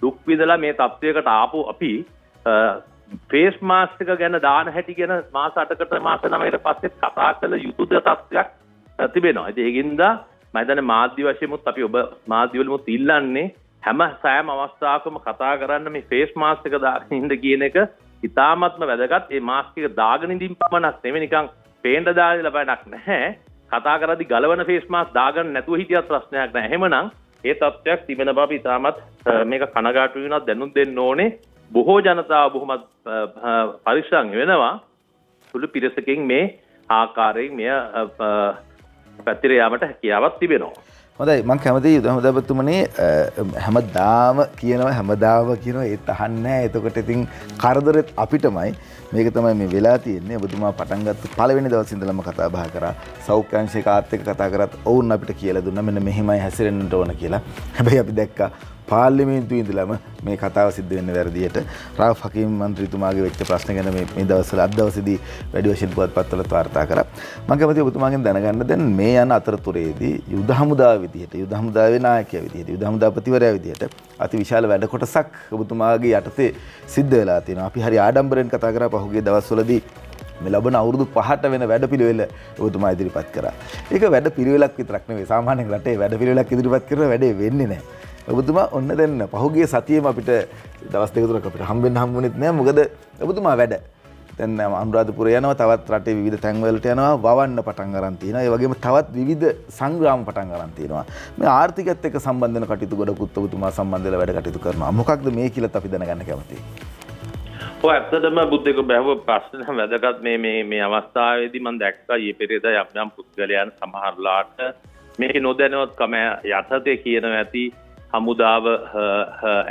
දුක් විඳලා මේ තත්වයකට ආපු අපි ෆේස් මාස්ක් එක ගැන දාන හැටි ගැන මාස 8කට මාස 9කට පස්සේ කතා කළ යුතුද තත්වයක් තිබෙනවා. ඉතින් ඒකින්ද මම හිතන්නේ මාධ්‍ය වශයෙන්මුත් අපි ඔබ මාධ්‍ය වලමුත් ඉල්ලන්නේ සෑම අවස්ථාවකම කතා කරන්න මේ ෆේස් මාස්ක් එක දාගෙන ඉන්න කියන එක ඉතාමත්ම වැදගත්. මේ මාස්ක් එක දාගෙන ඉඳින් පමණක් නෙවෙයි නිකන් පේන්න දාලා ලබන්නක් නැහැ. කතා කරද්දි ගලවන ෆේස් මාස්ක් දාගන්න නැතුව හිටියත් ප්‍රශ්නයක් නැහැ. එහෙමනම් ඒ තත්ත්වයක් තිබෙන බව ඉතාමත් මේක කනගාටු වෙනවා දැනුම් දෙන්න ඕනේ. බොහෝ ජනතාව බොහොමත් පරිස්සම් වෙනවා. සුළු පිරිසකින් මේ ආකාරයෙන් මෙය පැතිර යාමට හැකියාවක් තිබෙනවා. හොඳයි මම කැමතියි යුදහමදාපතිතුමනි හැමදාම කියනවා ඒත් අහන්නේ නැහැ. එතකොට ඉතින් කරදරෙත් අපිටමයි. මේක තමයි මේ වෙලා තියෙන්නේ. ඔබතුමා පටන් ගත්ත පළවෙනි දවසේ ඉඳලම කතා බහ කරා. සෞඛ්‍ය අංශයකාත් එක්ක කතා කරත් ඔවුන් අපිට කියලා දුන්නා මෙන්න මෙහෙමයි හැසිරෙන්නට ඕන කියලා. හැබැයි අපි දැක්කා පාර්ලිමේන්තුවේ ඉඳලම මේ කතාව සිද්ධ වෙන්නේ වැරදියට. රාෆ් හකීම් මන්ත්‍රීතුමාගේ වෙච්ච ප්‍රශ්න ගැන මේ දවස්වල අද දවසේදී වැඩි වශයෙන් පුවත්පත්වල වාර්තා කරා. මම කැමතියි ඔබතුමාගෙන් දැනගන්න දැන් මේ යන අතරතුරේදී යුද හමුදාව විදිහට යුද හමුදාවේ නායකයා විදිහට යුද හමුදාපතිවරයා විදිහට අති විශාල වැඩ කොටසක් ඔබතුමාගේ යටතේ සිද්ධ වෙලා තියෙනවා. අපි හරි ආඩම්බරෙන් කතා කරා පහුගිය දවස්වලදී මේ ලබන අවුරුදු 5ට වෙන වැඩපිළිවෙල ඔබතුමා ඉදිරිපත් කරා. ඒක වැඩපිළිවෙලක් විතරක් නෙවෙයි සාමාන්‍යයෙන් රටේ වැඩපිළිවෙලක් ඉදිරිපත් කරන වැඩේ වෙන්නේ නැහැ. ඔබතුමා ඔන්න දැන් පහුගිය සතියේම අපිට දවස් දෙක තුනක් අපිට හම්බුනේත් නෑ. මොකද ඔබතුමා වැඩ දැන් අනුරාධපුර යනවා, තවත් රටේ විවිධ තැන්වලට යනවා, වවන්න පටන් ගන්න තියෙනවා. ඒ වගේම තවත් විවිධ සංග්‍රාම පටන් ගන්න තියෙනවා. මේ ආර්ථිකයත් එක්ක සම්බන්ධ වෙන කටයුතු ගොඩකුත් ඔබතුමා සම්බන්ධ වෙලා වැඩ කටයුතු කරනවා. මොකක්ද මේ කියලාත් අපි දැනගන්න කැමතියි. ඔය ඇත්තටම බුද්ධික බැලුව ප්‍රශ්න වැදගත් මේ අවස්ථාවේදී මම දැක්කා ඊයේ පෙරේද යම් පුද්ගලයන් සමහරලාට මේක නොදැනුවත්කම යටතේ කියනවා ඇති හමුදාව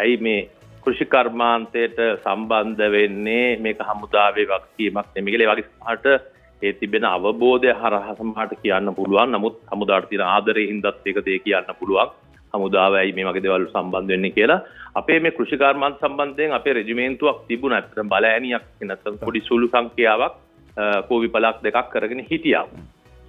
ඇයි මේ කෘෂි කර්මාන්තයට සම්බන්ධ වෙන්නේ මේක හමුදාවේ වගකීමක් නෙමෙයි කියලා. ඒ වගේ සමහරට ඒ තිබෙන අවබෝධය හරහා සමහරට කියන්න පුළුවන්. නමුත් හමුදාට තියෙන ආදරේ හින්දාත් ඒක දෙය කියන්න පුළුවන්. හමුදාවයි මේ වගේ දේවල් සම්බන්ධ වෙන්නේ කියලා. අපේ මේ කෘෂි කර්මාන්ත සම්බන්ධයෙන් අපේ රෙජිමේන්තුවක් තිබුණා. අත්‍තරම් බලෑනියක් නැත්නම් පොඩි සුළු සංඛ්‍යාවක් කෝවිපලක් දෙකක් කරගෙන හිටියා.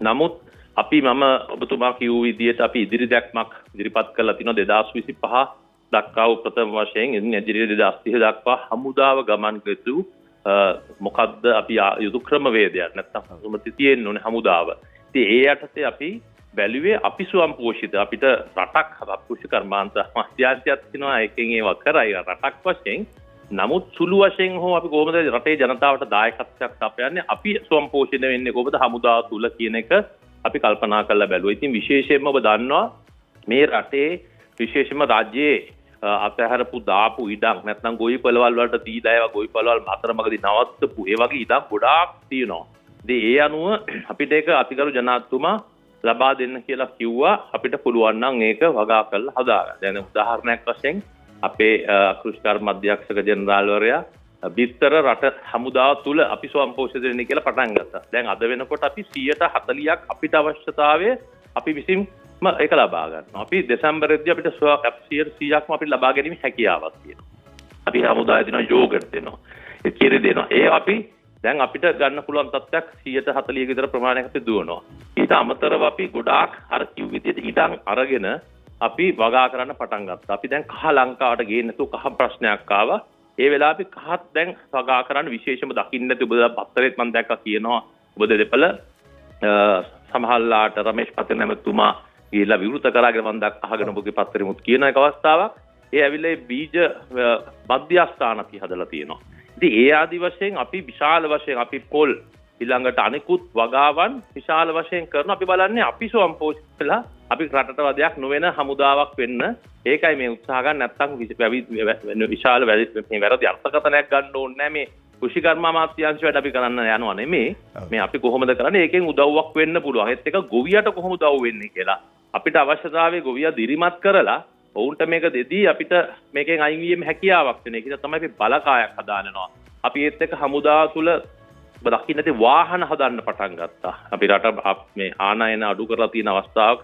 නමුත් අපි මම ඔබතුමා කිව්ව විදිහට අපි ඉදිරි දැක්මක් ඉදිරිපත් කරලා තිනවා 2025 දක්වා ප්‍රථම වශයෙන් ඉදිරි 2030 දක්වා හමුදාව ගමන් කරතු මොකද්ද අපි යුතු ක්‍රමවේදයක් නැත්නම් සුමති තියෙන්න ඕනේ හමුදාව. ඉතින් ඒ යටතේ අපි බැලුවේ අපි ස්වයං පෝෂිත අපිට රටක් කෘෂි කර්මාන්ත අධ්‍යාත්මයක් තියෙනවා එකෙන් ඒවා කරයි රටක් වශයෙන්. නමුත් සුළු වශයෙන් හෝ අපි කොහොමද රටේ ජනතාවට දායකත්වයක් අපයන්නේ අපි ස්වයං පෝෂණය වෙන්නේ කොහොමද හමුදාව තුල කියන එක අපි කල්පනා කරලා බැලුවා. ඉතින් විශේෂයෙන්ම ඔබ දන්නවා මේ රටේ විශේෂයෙන්ම රාජ්‍යයේ අතහැරපු දාපු ඉඩම් නැත්නම් ගොවි පළවල් වලට දීලා ඒවා ගොවි පළවල් අතරමඟදී නවත්තපු ඒ වගේ ඉඩම් ගොඩාක් තියෙනවා. ඉතින් ඒ අනුව අපිට ඒක අතිගරු ජනාධිපතිතුමා ලබා දෙන්න කියලා කිව්වා. අපිට පුළුවන් නම් ඒක වගා කරලා හදාගන්න. දැන් උදාහරණයක් වශයෙන් අපේ කෘෂි කර්ම අධ්‍යක්ෂක ජෙනරාල්වරයා බිත්තර රට හමුදාව තුල අපි ස්වයං පෝෂිත වෙන්න කියලා පටන් ගත්තා. දැන් අද වෙනකොට අපි 140ක් අපිට අවශ්‍යතාවය අපි විසින්ම ඒක ලබා ගන්නවා. අපි දෙසැම්බරෙද්දී අපිට 100%ක්ම අපිට ලබා ගැනීම හැකියාවක් තියෙනවා. අපි හමුදාවේ දෙනවා යෝගට් දෙනවා. ඒ කිරි දෙනවා. ඒ අපි දැන් අපිට ගන්න පුළුවන් තත්ත්වයක් 140 විතර ප්‍රමාණයක් අපි දුවනවා. ඊට අමතරව අපි ගොඩාක් අර කිව් විදිහට ඉඩම් අරගෙන අපි වගා කරන්න පටන් ගත්තා. අපි දැන් කහ ලංකාවට ගේන්න තු කහ ප්‍රශ්නයක් ආවා. ඒ වෙලාවේ අපි කහත් දැන් වගා කරන්න විශේෂම දකින්න නැති ඔබ පත්තරෙත් මම දැක්කා කියනවා ඔබ දෙපළ සමහරලාට රමේෂ් පතේ නැමතුමා ගිහිල්ලා විවෘත කරාගෙන මම අහගෙන ඔබගේ පත්තරෙමුත් කියන එක අවස්ථාවක්. ඒ ඇවිල්ලා බීජ මධ්‍යස්ථාන අපි හදලා තියෙනවා. ඉතින් ඒ ආදි වශයෙන් අපි විශාල වශයෙන් අපි පොල් ඊළඟට අනිකුත් වගාවන් විශාල වශයෙන් කරන අපි බලන්නේ අපි ස්වයං පෝෂිත වෙලා අපි රටට වදයක් නොවන හමුදාවක් වෙන්න. ඒකයි මේ උත්සාහ ගන්න නැත්තම් විශාල වැරදි අර්ථකථනයක් ගන්න ඕනේ නැහැ. මේ කෘෂි කර්ම අමාත්‍යාංශ වැඩ අපි කරන්න යනවා නෙමෙයි. මේ අපි කොහොමද කරන්නේ ඒකෙන් උදව්වක් වෙන්න පුළුවන්. ඒත් එක ගොවියට කොහොමද උදව් වෙන්නේ කියලා අපිට අවශ්‍යතාවයේ ගොවියා දිරිමත් කරලා ඔවුන්ට මේක දෙදී අපිට මේකෙන් අයින් වීම හැකියාවක් වෙන එක තමයි අපි බලකායක් හදානවා. අපි ඒත් එක්ක හමුදාව තුල දකින්න නැති වාහන හදන්න පටන් ගත්තා. අපි රට මේ ආනයන අඩු කරලා තියෙන අවස්ථාවක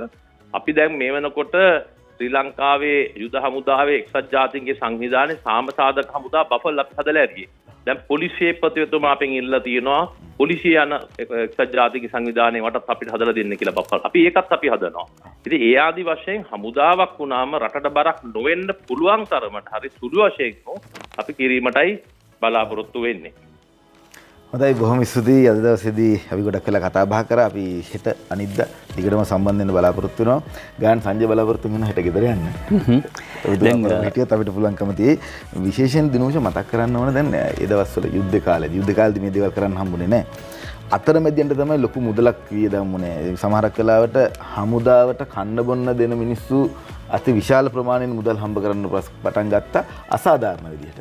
අපි දැන් මේ වෙනකොට ශ්‍රී ලංකාවේ යුද හමුදාවේ එක්සත් ජාතීන්ගේ සංවිධානයේ සාමසාධක හමුදා බෆල් අපි හදලා ඇරියේ. දැන් පොලිසියේ ප්‍රතිවතුමා අපෙන් ඉල්ලලා තියෙනවා පොලිසිය යන එක්සත් ජාතීන්ගේ සංවිධානයේ වටත් අපිට හදලා දෙන්න කියලා බෆල්. අපි ඒකත් අපි හදනවා. ඉතින් ඒ ආදි වශයෙන් හමුදාවක් වුණාම රටට බරක් නොවෙන්න පුළුවන් තරමට හරි සුළු වශයෙන් අපි කිරීමටයි බලාපොරොත්තු වෙන්නේ. හොඳයි බොහොම ස්තුතියි. අද දවසේදී අපි ගොඩක් වෙලා කතා බහ කරා. අපි හෙට අනිද්දා ටිකටම සම්බන්ධ වෙන්න බලාපොරොත්තු වෙනවා. ගාන සංජය බලාපොරොත්තු වෙනවා හෙට ගෙදර යන්න. දැන් හිටියත් අපිට පුළුවන්කම තියෙයි. විශේෂයෙන් දිනුෂ මතක් කරන්න ඕන දැන් ඒ දවස්වල යුද්ධ කාලේදී මේ දේවල් කරන්න හම්බුනේ නැහැ. අතරමැදියන්ට තමයි ලොකු මුදලක් වියදම් වුණේ. සමහරක් වෙලාවට හමුදාවට කන්න බොන්න දෙන මිනිස්සු අති විශාල ප්‍රමාණයෙන් මුදල් හම්බ කරන්න පටන් ගත්තා අසාධාරණ විදිහට.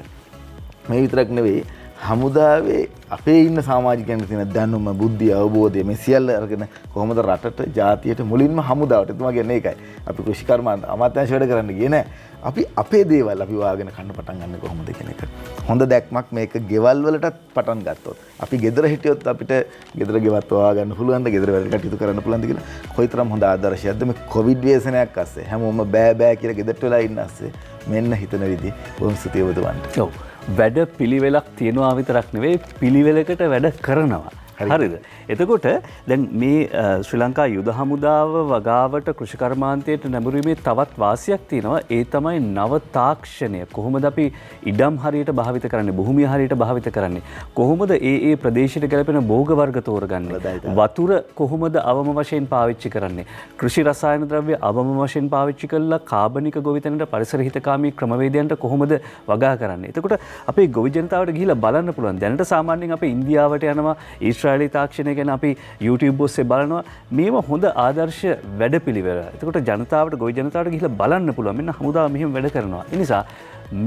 මේ විතරක් නෙවෙයි හමුදාවේ අපේ ඉන්න සමාජිකයන්ට තියෙන දැනුම බුද්ධිය අවබෝධය මේ සියල්ල අරගෙන කොහොමද රටට ජාතියට මුලින්ම හමුදාවට එතුමා කියන්නේ ඒකයි. අපි කෘෂි කර්ම අමාත්‍යාංශ වැඩ කරන්න ගියේ නෑ. අපි අපේ දේවල් අපි වාගෙන කන්න පටන් ගන්න කොහොමද කියන එක. හොඳ දැක්මක් මේක ගෙවල් වලටත් පටන් ගත්තොත්. අපි ගෙදර හිටියොත් අපිට ගෙදර ගෙවත් වා ගන්න පුළුවන්ද? ගෙදර වැඩ කටයුතු කරන්න පුළුවන්ද කියලා කොයිතරම් හොඳ ආදර්ශයක්ද මේ කොවිඩ් ව්‍යසනයක් අස්සේ හැමෝම බෑ කියලා ගෙදරට වෙලා ඉන්න අස්සේ මෙන්න හිතන විදි බොහොම ස්තුතියි ඔබතුමන්ට. ඔව්. වැඩ පිළිවෙලක් තියෙනවා විතරක් නෙවෙයි පිළිවෙලකට වැඩ කරනවා. හරිද? එතකොට දැන් මේ ශ්‍රී ලංකා යුද හමුදාව වගාවට කෘෂිකර්මාන්තයට නැඹුරීමේ තවත් වාසියක් තියෙනවා. ඒ තමයි නව තාක්ෂණය. කොහොමද අපි ඉඩම් හරියට භාවිත කරන්නේ? භූමිය හරියට භාවිත කරන්නේ? කොහොමද ඒ ප්‍රදේශයට ගැලපෙන භෝග වර්ග තෝරගන්නේ? වතුර කොහොමද අවම වශයෙන් පාවිච්චි කරන්නේ? කෘෂි රසායන ද්‍රව්‍ය අවම වශයෙන් පාවිච්චි කළා කාබනික ගොවිතැනට පරිසර හිතකාමී ක්‍රමවේදයන්ට කොහොමද වගා කරන්නේ? එතකොට අපේ ගොවි ජනතාවට ගිහිල්ලා බලන්න පුළුවන්. දැනට සාමාන්‍යයෙන් අපේ ඉන්දියාවට යනවා ඊශ්‍රායලී තාක්ෂණය ගැන අපි YouTube ඔස්සේ බලනවා. මේවා හොඳ ආදර්ශ වැඩපිළිවෙල. එතකොට ජනතාවට ගොවි ජනතාවට ගිහිල්ලා බලන්න පුළුවන්. මෙන්න හමුදාව මෙහෙම වැඩ කරනවා. ඒ නිසා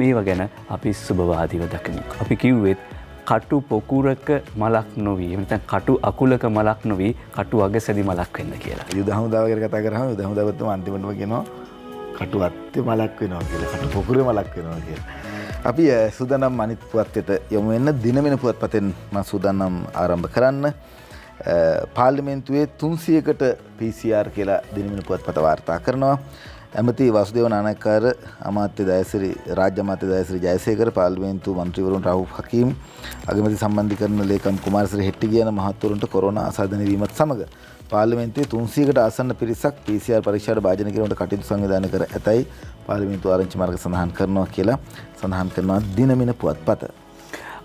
මේවා ගැන අපි සුබවාදීව දකිමු. අපි කිව්වෙත් කටු පොකුරක මලක් නොවි. එහෙම නැත්නම් කටු අකුලක මලක් නොවි කටු අගසැදි මලක් වෙන්න කියලා. යුද හමුදාව ගැන කතා කරාම යුද හමුදාවත්ම අන්තිමටම කියනවා කටු අත්තේ මලක් වෙනවා කියලා. කටු පොකුරේ මලක් වෙනවා කියලා. අපි සූදානම් අනිත් පුවත්පතට යමු වෙන දිනවෙන පුවත්පතෙන් මම සූදානම් ආරම්භ කරන්න. පාර්ලිමේන්තුවේ 300කට PCR කියලා දිනමින පුවත්පත වාර්තා කරනවා. ඇමති වසුදේව නානායක්කාර අමාත්‍ය දයසිරි රාජ්‍ය අමාත්‍ය දයසිරි ජයසේකර පාර්ලිමේන්තු මන්ත්‍රීවරුන් රවුෆ් හකීම් අගමැති සම්බන්ධීකරණ ලේකම් කුමාරසිරි හෙට්ටිග යන මහත්වරුන්ට කොරෝනා ආසාදනය වීමත් සමග පාර්ලිමේන්තුවේ 300කට ආසන්න පිරිසක් PCR පරීක්ෂාවට භාජනය කිරීමට කටයුතු සංවිධානය කර ඇතැයි පාර්ලිමේන්තු ආරංචි මාර්ග සඳහන් කරනවා කියලා සඳහන් කරනවා දිනමින පුවත්පත.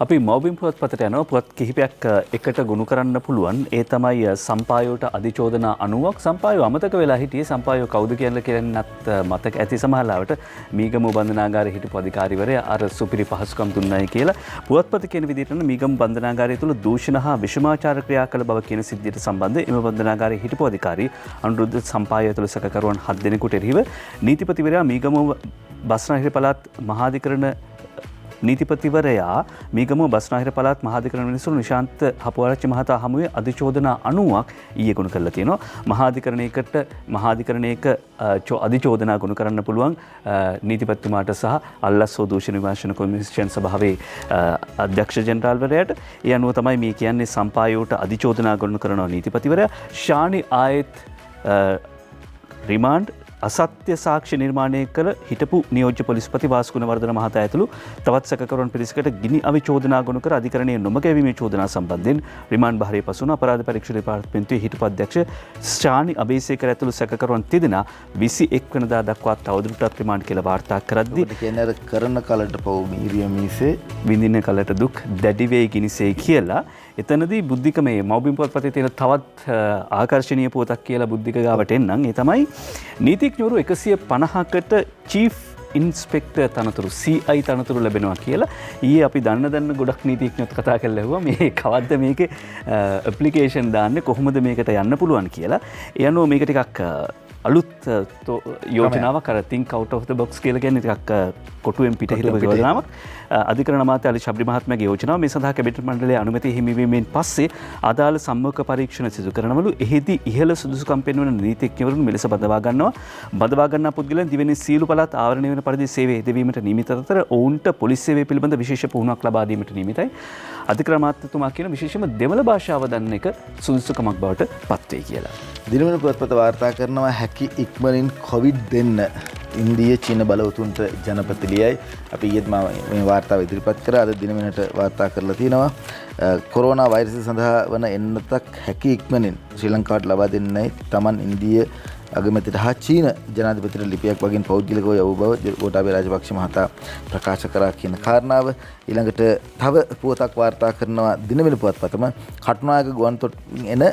අපි මවබිම් පුවත්පතට යනවා. පුවත් කිහිපයක් එකට ගොනු කරන්න පුළුවන්. ඒ තමයි සම්පායෝට අධිචෝදනා 90ක්. සම්පායෝ අමතක වෙලා හිටියේ. සම්පායෝ කවුද කියලා කියන්නත් මතක ඇති සමහරවට මීගමු බන්ධනාගාරයේ හිටපු අධිකාරිවරයා අර සුපිරි පහසුකම් දුන්නයි කියලා. පුවත්පත කියන විදිහට මීගමු බන්ධනාගාරය තුල දූෂණ හා විෂමාචාර ක්‍රියා කළ බව කියන සිද්ධියට සම්බන්ධ එම බන්ධනාගාරයේ හිටපු අධිකාරී අනුරුද්ධ සම්පායෝ තුල සැකකරුවන් 7 දෙනෙකුට එරෙහිව නීතිපතිවරයා මීගමු බස්නාහිර පළාත් මහාධිකරණ නීතිපතිවරයා මීගමුව බස්නාහිර පළාත් මහාධිකරණ විනිසුරු නිශාන්ත හපුආරච්චි මහතා හමුවේ අධිචෝදනා 90ක් ඊයේ ගොනු කරලා තියෙනවා. මහාධිකරණයක අධිචෝදනා ගොනු කරන්න පුළුවන් නීතිපතිතුමාට සහ අල්ලස් හෝ දූෂණ විමර්ශන කොමිෂන් සභාවේ අධ්‍යක්ෂ ජෙනරාල්වරයාට. ඒ අනුව තමයි මේ කියන්නේ සම්පායෝට අධිචෝදනා ගොනු කරනවා නීතිපතිවරයා. ශානි ආයෙත් රිමාන්ඩ් අසත්‍ය සාක්ෂි නිර්මාණය කළ හිටපු නියෝජ්‍ය පොලිස්පති වාස්කුණවර්ධන මහතා ඇතුළු තවත් සැකකරුවන් පිරිසකට ගිනි අවි චෝදනා ගොනු කර අධිකරණයේ නොමගැවීමේ චෝදනා සම්බන්ධයෙන් රිමාන්ඩ් භාරයේ පසුවන අපරාධ පරීක්ෂණ දෙපාර්තමේන්තුවේ හිටපු අධ්‍යක්ෂ ශානි අබේසේකර ඇතුළු සැකකරුවන් තිදෙනා 21 වෙනිදා දක්වා තවදුරටත් රිමාන්ඩ් කියලා වාර්තා කරද්දී කියන්නේ කරන කලට පව් මීරිය මීසේ විඳින කලට දුක් දැඩි වේ ගිනිසේ කියලා. එතනදී බුද්ධික මේ මවබිම් පුවත්පතේ තියෙන තවත් ආකර්ශනීය පුවතක් කියලා බුද්ධික ගාවට එන්නම්. ඒ තමයි නීතිඥවරු 150කට චීෆ් ඉන්ස්පෙක්ටර් තනතුරු CI තනතුරු ලැබෙනවා කියලා. ඊයේ අපි දන්න ගොඩක් නීතිඥයොත් කතා කරලා ඇහුවා මේ කවද්ද මේකේ ඇප්ලිකේෂන් දාන්නේ කොහොමද මේකට යන්න පුළුවන් කියලා. ඒ අනුව මේක ටිකක් අලුත් යෝජනාවක් අර think out of the box කියලා කියන්නේ ටිකක් කොටුවෙන් පිට හිටපු යෝජනාවක්. අධිකරණ අමාත්‍ය අලි ශබ්රි මහත්මයාගේ යෝජනාව මේ සඳහා කැබිනට් මණ්ඩලයේ අනුමැතිය හිමිවීමෙන් පස්සේ අදාළ සම්මුඛ පරීක්ෂණ සිදු කරනවලු. එහිදී ඉහළ සුදුසුකම් පෙන්වන නීතිඥවරුන් මෙලෙස බදවා ගන්නවා. බදවා ගන්නා පුද්ගලයන් දිවෙන සීළු පළාත් ආවරණය වෙන පරිදි සේවය යෙදවීමට නියමිත අතර ඔවුන්ට පොලිස් සේවය පිළිබඳ විශේෂ පුහුණුවක් ලබා දීමට නියමිතයි. අධිකරණ අමාත්‍යතුමා කියන විශේෂම දෙමළ භාෂාව දන්න එක සුදුසුකමක් බවට පත් වෙයි කියලා. දිනමන පුවත්පත වාර්තා කරනවා හැකි ඉක්මනින් කොවිඩ් දෙන්න ඉන්දිය චීන බලවතුන්ට ජනපති ලියයි. අපි ඊයේත් මේ වාර්තාව ඉදිරිපත් කරා. අද දිනමනට වාර්තා කරලා තිනවා කොරෝනා වෛරසය සඳහා වන එන්නතක් හැකි ඉක්මනින් ශ්‍රී ලංකාවට ලබා දෙන්නයි Taman ඉන්දිය අගමැතිට හා චීන ජනාධිපතිට ලිපියක් වගින් පෞද්ගලිකව යවූ බව ගෝඨාභය රාජපක්ෂ මහතා ප්‍රකාශ කරා කියන කාරණාව. ඊළඟට තව පුවතක් වාර්තා කරනවා දිනමන පුවත්පතම කටුනායක ගුවන්තොටින් එන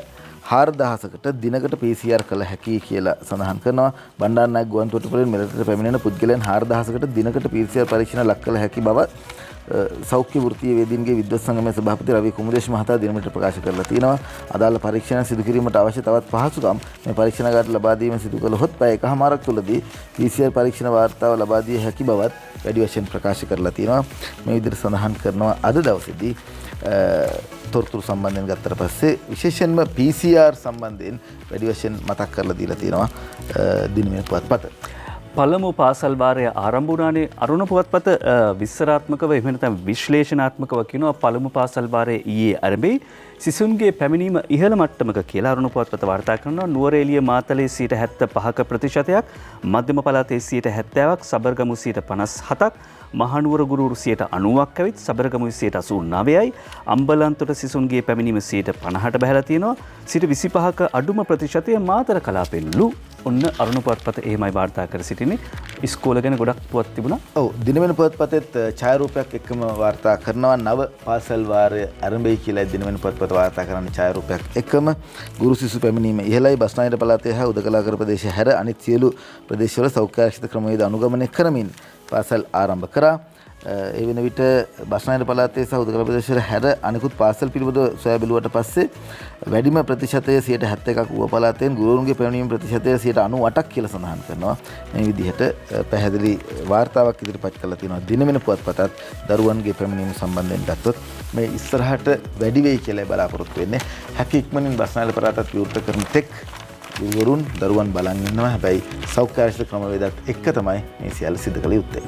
4000කට දිනකට PCR කළ හැකි කියලා සඳහන් කරනවා. බණ්ඩාරනායක ගුවන්තොටුපළෙන් මෙරටට පැමිණෙන පුද්ගලයන් 4000කට දිනකට PCR පරීක්ෂණ ලක් කළ හැකි බව සෞඛ්‍ය වෘත්තීය වේදීන්ගේ විද්වත් සංගමයේ සභාපති රවි කුමුදේශ මහතා දිනමට ප්‍රකාශ කරලා තිනවා. අදාළ පරීක්ෂණ සිදු කිරීමට අවශ්‍ය තවත් පහසුකම් මේ පරීක්ෂණාගාරයට ලබා දීම සිදු කළහොත් පැය එකහමාරක් තුළදී PCR පරීක්ෂණ වාර්තාව ලබා දිය හැකි බවත් වැඩි වශයෙන් ප්‍රකාශ කරලා තිනවා. මේ විදිහට සඳහන් කරනවා අද දවසේදී තොරතුරු සම්බන්ධයෙන් ගත්තට පස්සේ විශේෂයෙන්ම PCR සම්බන්ධයෙන් වැඩි වශයෙන් මතක් කරලා දීලා තියෙනවා දිනමන පුවත්පත. පළමු පාසල් වාරය ආරම්භ වුණානේ. අරුණ පුවත්පත විස්තරාත්මකව එහෙම නැත්නම් විශ්ලේෂණාත්මකව කියනවා පළමු පාසල් වාරයේ ඊයේ ආරම්භයි. සිසුන්ගේ පැමිණීම ඉහළ මට්ටමක කියලා අරුණ පුවත්පත වාර්තා කරනවා. නුවරඑළිය මාතලේ 75%ක්, මධ්‍යම පළාතේ 70%ක්, සබර්ගමු 57%ක්, මහනුවර ගුරුවරු 90%ක් ඇවිත් සබරගමු 89%යි. අම්බලන්තොට සිසුන්ගේ පැමිණීම 50%ට බහැලා තියෙනවා. 25%ක අඩුම ප්‍රතිශතය මාතර කලාපෙන්ලු. ඔන්න අරුණ පුවත්පත එහෙමයි වාර්තා කර සිටින්නේ. ඉස්කෝල ගැන ගොඩක් පුවත් තිබුණා. ඔව් දිනමන පුවත්පතෙත් ඡායාරූපයක් එක්කම වාර්තා කරනවා. නව පාසල් වාරය ආරම්භයි කියලා දිනමන පුවත්පත වාර්තා කරන්නේ ඡායාරූපයක් එක්කම. ගුරු සිසු පැමිණීම ඉහළයි. බස්නාහිර පළාතේ හා උදකලාකර ප්‍රදේශය හැර අනිත් සියලු ප්‍රදේශවල සෞඛ්‍ය ආරක්ෂිත ක්‍රමවේද අනුගමනය කරමින් පාසල් ආරම්භ කරා. ඒ වෙන විට බස්නාහිර පළාතේ සහ උදකලා ප්‍රදේශවල හැර අනිකුත් පාසල් පිළිබඳව සොයා බැලුවට පස්සේ වැඩිම ප්‍රතිශතය 71ක් වූ පළාතෙන් ගුරුවරුන්ගේ පැමිණීම ප්‍රතිශතය 98ක් කියලා සඳහන් කරනවා. මේ විදිහට පැහැදිලි වාර්තාවක් ඉදිරිපත් කරලා තියෙනවා. දිනමන පුවත්පතත් දරුවන්ගේ පැමිණීම සම්බන්ධයෙන් ගත්තොත් මේ ඉස්සරහට වැඩි වෙයි කියලා බලාපොරොත්තු වෙන්නේ. හැකි ඉක්මනින් බස්නාහිර පළාතත් විවෘත කරන තෙක් ගුරුවරුන් දරුවන් බලන් ඉන්නවා. හැබැයි සෞඛ්‍ය ආරක්ෂක ක්‍රමවේදත් එක්ක තමයි මේ සියල්ල සිදු කළ යුත්තේ.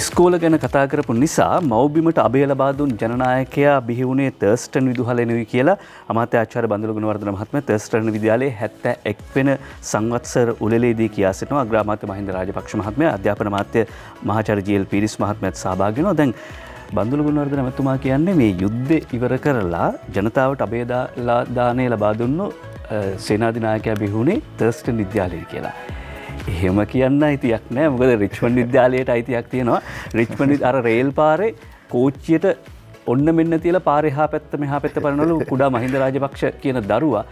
ඉස්කෝල ගැන කතා කරපු නිසා මව්බිමට අභය ලබා දුන් ජනනායකයා බිහි වුණේ තර්ස්ටන් විදුහලෙනුයි කියලා අමාත්‍ය ආචාර්ය බන්දුල ගුණවර්ධන මහත්මයා තර්ස්ටන් විද්‍යාලයේ 71 වෙන සංවත්සර උළෙලේදී කියා සිටිනවා. අග්‍රාමාත්‍ය මහින්ද රාජපක්ෂ මහත්මයා, අධ්‍යාපන අමාත්‍ය මහාචාර්ය ජී.එල්. පීරිස් මහත්මයාත් සහභාගී වෙනවා. දැන් බන්දුල ගුණවර්ධන මහත්මයා කියන්නේ මේ යුද්ධය ඉවර කරලා ජනතාවට අභය දානය ලබා දුන්නු සේනාධිනායකයා බිහි වුණේ තර්ස්ටන් විද්‍යාලයේ කියලා. එහෙම කියන්න අයිතියක් නෑ. මොකද රිච්මන්ඩ් විද්‍යාලයට අයිතියක් තියෙනවා. රිච්මන්ඩ් අර රේල් පාරේ කෝච්චියට ඔන්න මෙන්න තියලා පාරේ එහා පැත්ත මෙහා පැත්ත බලනවලු කුඩා මහින්ද රාජපක්ෂ කියන දරුවා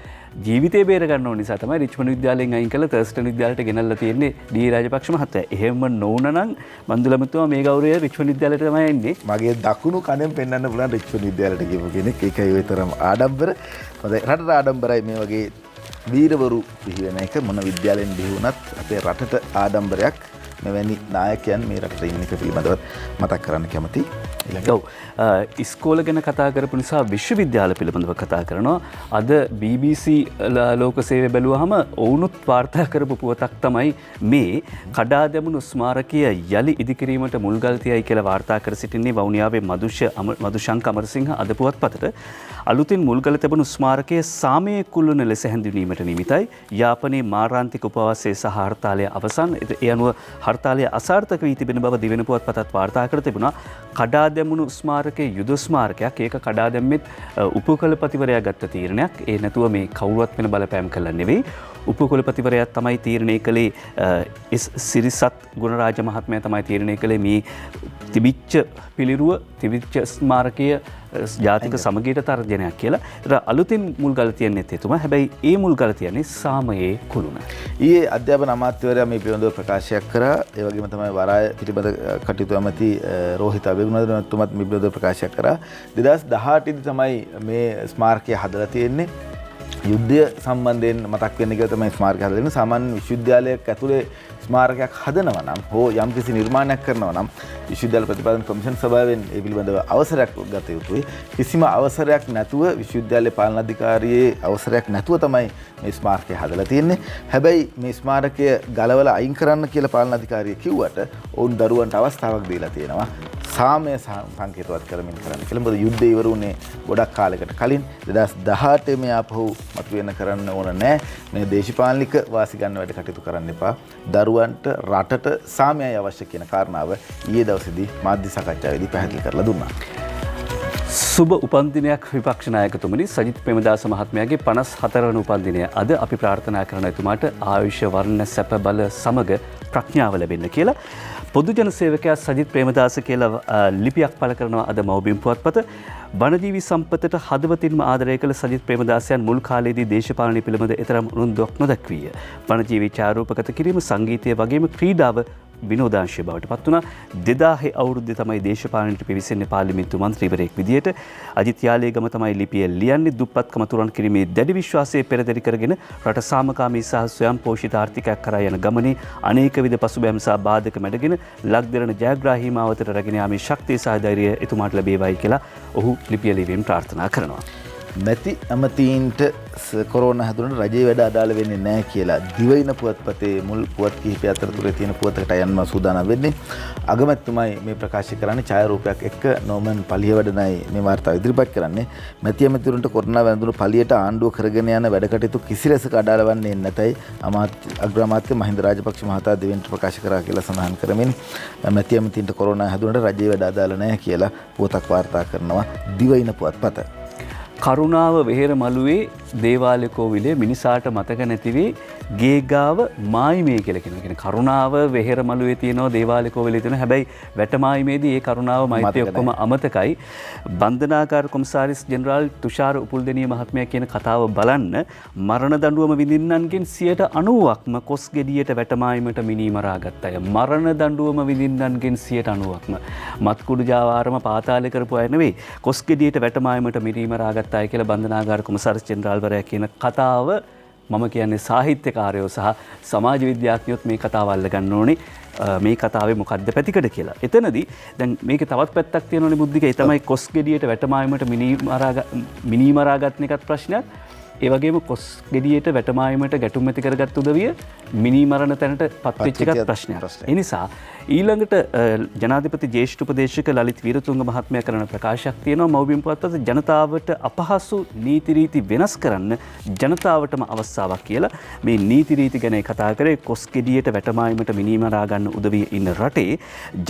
ජීවිතේ බේර ගන්න ඕන නිසා තමයි රිච්මන්ඩ් විද්‍යාලයෙන් අයින් කළා තර්ස්ටන් විද්‍යාලයට ගෙනල්ලා තියෙන්නේ ඩී රාජපක්ෂ මහත්තයා. එහෙම නොවුන නම් බන්දුලමතුමා මේ ගෞරවය රිච්මන්ඩ් විද්‍යාලයට තමයි එන්නේ. මගේ දකුණු කණෙන් පෙන්වන්න පුළුවන් රිච්මන්ඩ් විද්‍යාලයට ගිහපු කෙනෙක්. ඒකයි ඔය තරම් ආඩම්බර. හොඳයි රටට ආඩම්බරයි මේ වගේ වීරවරු බිහි වෙන එක. මොන විද්‍යාලයෙන් බිහි වුණත් අපේ රටට ආඩම්බරයක්. මෙවැනි නායකයන් මේ රටට ඉන්න එක පිළිබඳව මතක් කරන්න කැමතියි. ඔව්. ඉස්කෝල ගැන කතා කරපු නිසා විශ්වවිද්‍යාල පිළිබඳව කතා කරනවා. අද BBC ලෝක සේවය බැලුවහම ඔවුනුත් වාර්තා කරපු පුවතක් තමයි මේ කඩා දැමුණු ස්මාරකය යලි ඉදිකිරීමට මුල්ගල් තියයි කියලා වාර්තා කර සිටින්නේ වවුනියාවේ මදුශංක අමරසිංහ අද පුවත්පතට. අලුතින් මුල්ගල තිබුණු ස්මාරකයේ සාමයේ කුළුණ ලෙස හැඳින්වීමට නිමිතයි. යාපනයේ මාරාන්තික උපවාසය සහ හර්තාලය අවසන්. ඒ අනුව හර්තාලය අසාර්ථක වී තිබෙන බව දිවෙන පුවත්පතත් වාර්තා කර තිබුණා. කඩා දැමුණු ස්මාරකයේ යුද ස්මාරකයක්. ඒක කඩා දැම්මෙත් උපකුලපතිවරයා ගත්ත තීරණයක්. ඒ නැතුව මේ කවුරුවත් වෙන බලපෑම් කළා නෙවෙයි. උපකුලපතිවරයා තමයි තීරණය කළේ. සිරිසත් ගුණරාජ මහත්මයා තමයි තීරණය කළේ මේ තිබිච්ච පිළිරුව තිබිච්ච ස්මාරකය ජාතික සමගියට තර්ජනයක් කියලා. ඒතර අලුතින් මුල්ගල තියන්නේ එතුමා. හැබැයි ඒ මුල්ගල තියන්නේ සාමයේ කුළුණ. ඊයේ අධ්‍යාපන අමාත්‍යවරයා මේ පිළිබඳව ප්‍රකාශයක් කරා. ඒ වගේම තමයි වරාය පිළිබඳ කටයුතු ඇමති රෝහිත අබේගුණවර්ධන මහත්මයාත් මේ පිළිබඳව ප්‍රකාශයක් කරා. 2018 දී තමයි මේ ස්මාරකය හදලා තියෙන්නේ. යුද්ධය සම්බන්ධයෙන් මතක් වෙන්න කියලා තමයි ස්මාරකය හදලා තියෙන්නේ. සාමාන්‍ය විශ්වවිද්‍යාලයක් ඇතුලේ ස්මාරකයක් හදනවා නම් හෝ යම්කිසි නිර්මාණයක් කරනවා නම් විශ්වවිද්‍යාල ප්‍රතිපාදන කොමිෂන් සභාවෙන් ඒ පිළිබඳව අවසරයක් ගත යුතුයි. කිසිම අවසරයක් නැතුව විශ්වවිද්‍යාලයේ පාලන අධිකාරියේ අවසරයක් නැතුව තමයි මේ ස්මාරකය හදලා තියෙන්නේ. හැබැයි මේ ස්මාරකය ගලවලා අයින් කරන්න කියලා පාලන අධිකාරිය කිව්වට ඔවුන් දරුවන්ට අවස්ථාවක් දීලා තියෙනවා. සාමය සංකේතවත් කරමින් කරන්න කියලා. මොකද යුද්ධය ඉවර වුණේ ගොඩක් කාලයකට කලින්. 2018 මේ ආපහු මතුවෙන්න කරන්න ඕන නැහැ. මේ දේශපාලනික වාසි ගන්න වැඩ කටයුතු කරන්න එපා. දරුවන්ට රටට සාමයයි අවශ්‍ය කියන කාරණාව ඊයේ දවසේදී මාධ්‍ය සාකච්ඡාවේදී පැහැදිලි කරලා දුන්නා. සුබ උපන්දිනයක් විපක්ෂ නායකතුමනි. සජිත් ප්‍රේමදාස මහත්මයාගේ 54 වන උපන්දිනය අද අපි ප්‍රාර්ථනා කරන එතුමාට ආයුෂ වර්ණ සැප බල සමග ප්‍රඥාව ලැබෙන්න කියලා. පොදු ජන සේවකයා සජිත් ප්‍රේමදාස කියලා ලිපියක් පළ කරනවා අද මව්බිම් පුවත්පත. වනජීවි සම්පතට හදවතින්ම ආදරය කළ සජිත් ප්‍රේමදාසයන් මුල් කාලයේදී දේශපාලනය පිළිබඳ එතරම් උනන්දුවක් නොදක්විය. වනජීවි ඡායාරූපගත කිරීම, සංගීතය වගේම ක්‍රීඩාව විනෝදාංශය බවට පත් වුණා. 2000 අවුරුද්දේ තමයි දේශපාලනයට පිවිසෙන්නේ පාර්ලිමේන්තු මන්ත්‍රීවරයෙක් විදියට. අජිත් යාලේගම තමයි ලිපිය ලියන්නේ. දුප්පත්කම තුරන් කිරීමේ දැඩි විශ්වාසයේ පෙරදරි කරගෙන රට සාමකාමී සහ ස්වයං පෝෂිත ආර්ථිකයක් කරා යන ගමනේ අනේක විද පසුබෑම් සහ බාධක මැඩගෙන ලක්දරන ජයග්‍රාහී මාවතට රැගෙන යාමේ ශක්තිය සහ ධෛර්යය එතුමාට ලැබේවයි කියලා ඔහු ලිපිය ලියමින් ප්‍රාර්ථනා කරනවා. මැති ඇමතීන්ට කොරෝනා හැදුනට රජයේ වැඩ අදාළ වෙන්නේ නැහැ කියලා දිවයින පුවත්පතේ මුල් පුවත් කිහිපය අතරතුරේ තියෙන පුවතකට යන්න සූදානම් වෙන්නේ. අගමැතිතුමයි මේ ප්‍රකාශ කරන්නේ. ඡායාරූපයක් එක්ක නෝමන් පලියවැඩනයි මේ වාර්තාව ඉදිරිපත් කරන්නේ. මැති ඇමතිවරුන්ට කොරෝනා වැළඳුණු පලියට ආණ්ඩුව කරගෙන යන වැඩ කටයුතු කිසිලෙසක අදාළ වන්නේ නැතයි අග්‍රාමාත්‍ය මහින්ද රාජපක්ෂ මහතා දෙවෙනිට ප්‍රකාශ කරා කියලා සඳහන් කරමින් මැති ඇමතින්ට කොරෝනා හැදුනට රජයේ වැඩ අදාළ නැහැ කියලා පුවතක් වාර්තා කරනවා දිවයින පුවත්පත. කරුණාව වෙහෙර මළුවේ දේවාලය කෝවිලේ මිනිසාට මතක නැතිවේ ගේගාව මායිමේ කියලා කියන කරුණාව වෙහෙර මළුවේ තියෙනවා දේවාලය කෝවිලේ තියෙනවා. හැබැයි වැටමායිමේදී ඒ කරුණාව මෛත්‍රිය ඔක්කොම අමතකයි. බන්ධනාගාර කොමසාරිස් ජෙනරාල් තුෂාර උපුල්දෙනිය මහත්මයා කියන කතාව බලන්න. මරණ දඬුවම විඳින්නන්ගෙන් 90%ක්ම කොස් ගෙඩියට වැටමායිමට මිනී මරා ගත්ත අය. මරණ දඬුවම විඳින්නන්ගෙන් 90%ක්ම මත්කුඩු ජාවාරම පාතාලේ කරපු අය නෙවෙයි. කොස් ගෙඩියට වැටමායිමට මිනී මරා ගත්ත අය කියලා බන්ධනාගාර කොමසාරිස් ජෙනරාල්වරයා කියන කතාව මම කියන්නේ සාහිත්‍යකාරයෝ සහ සමාජ විද්‍යාඥයොත් මේ කතාව අල්ලගන්න ඕනේ. මේ කතාවේ මොකද්ද පැතිකඩ කියලා. එතනදී දැන් මේකේ තවත් පැත්තක් තියෙනවනේ බුද්ධික. ඒ තමයි කොස් ගෙඩියට වැටමායමට මිනී මරාගත්න එකත් ප්‍රශ්නයක්. ඒ වගේම කොස් ගෙඩියට වැටමායමට ගැටුම් ඇති කරගත් උදවිය මිනිමරණ තැනට පත්වෙච්ච එකත් ප්‍රශ්නයක්. ඒ නිසා ඊළඟට ජනාධිපති ජ්‍යෙෂ්ඨ උපදේශක ලලිත් වීරතුංග මහත්මයා කරන ප්‍රකාශයක් තියෙනවා මව්බිම් පුවත්පත ජනතාවට අපහසු නීති රීති වෙනස් කරන්න ජනතාවටම අවස්ථාවක් කියලා. මේ නීති රීති ගැන කතා කරේ කොස් ගෙඩියට වැටමායමට මිනිමරා ගන්න උදවිය ඉන්න රටේ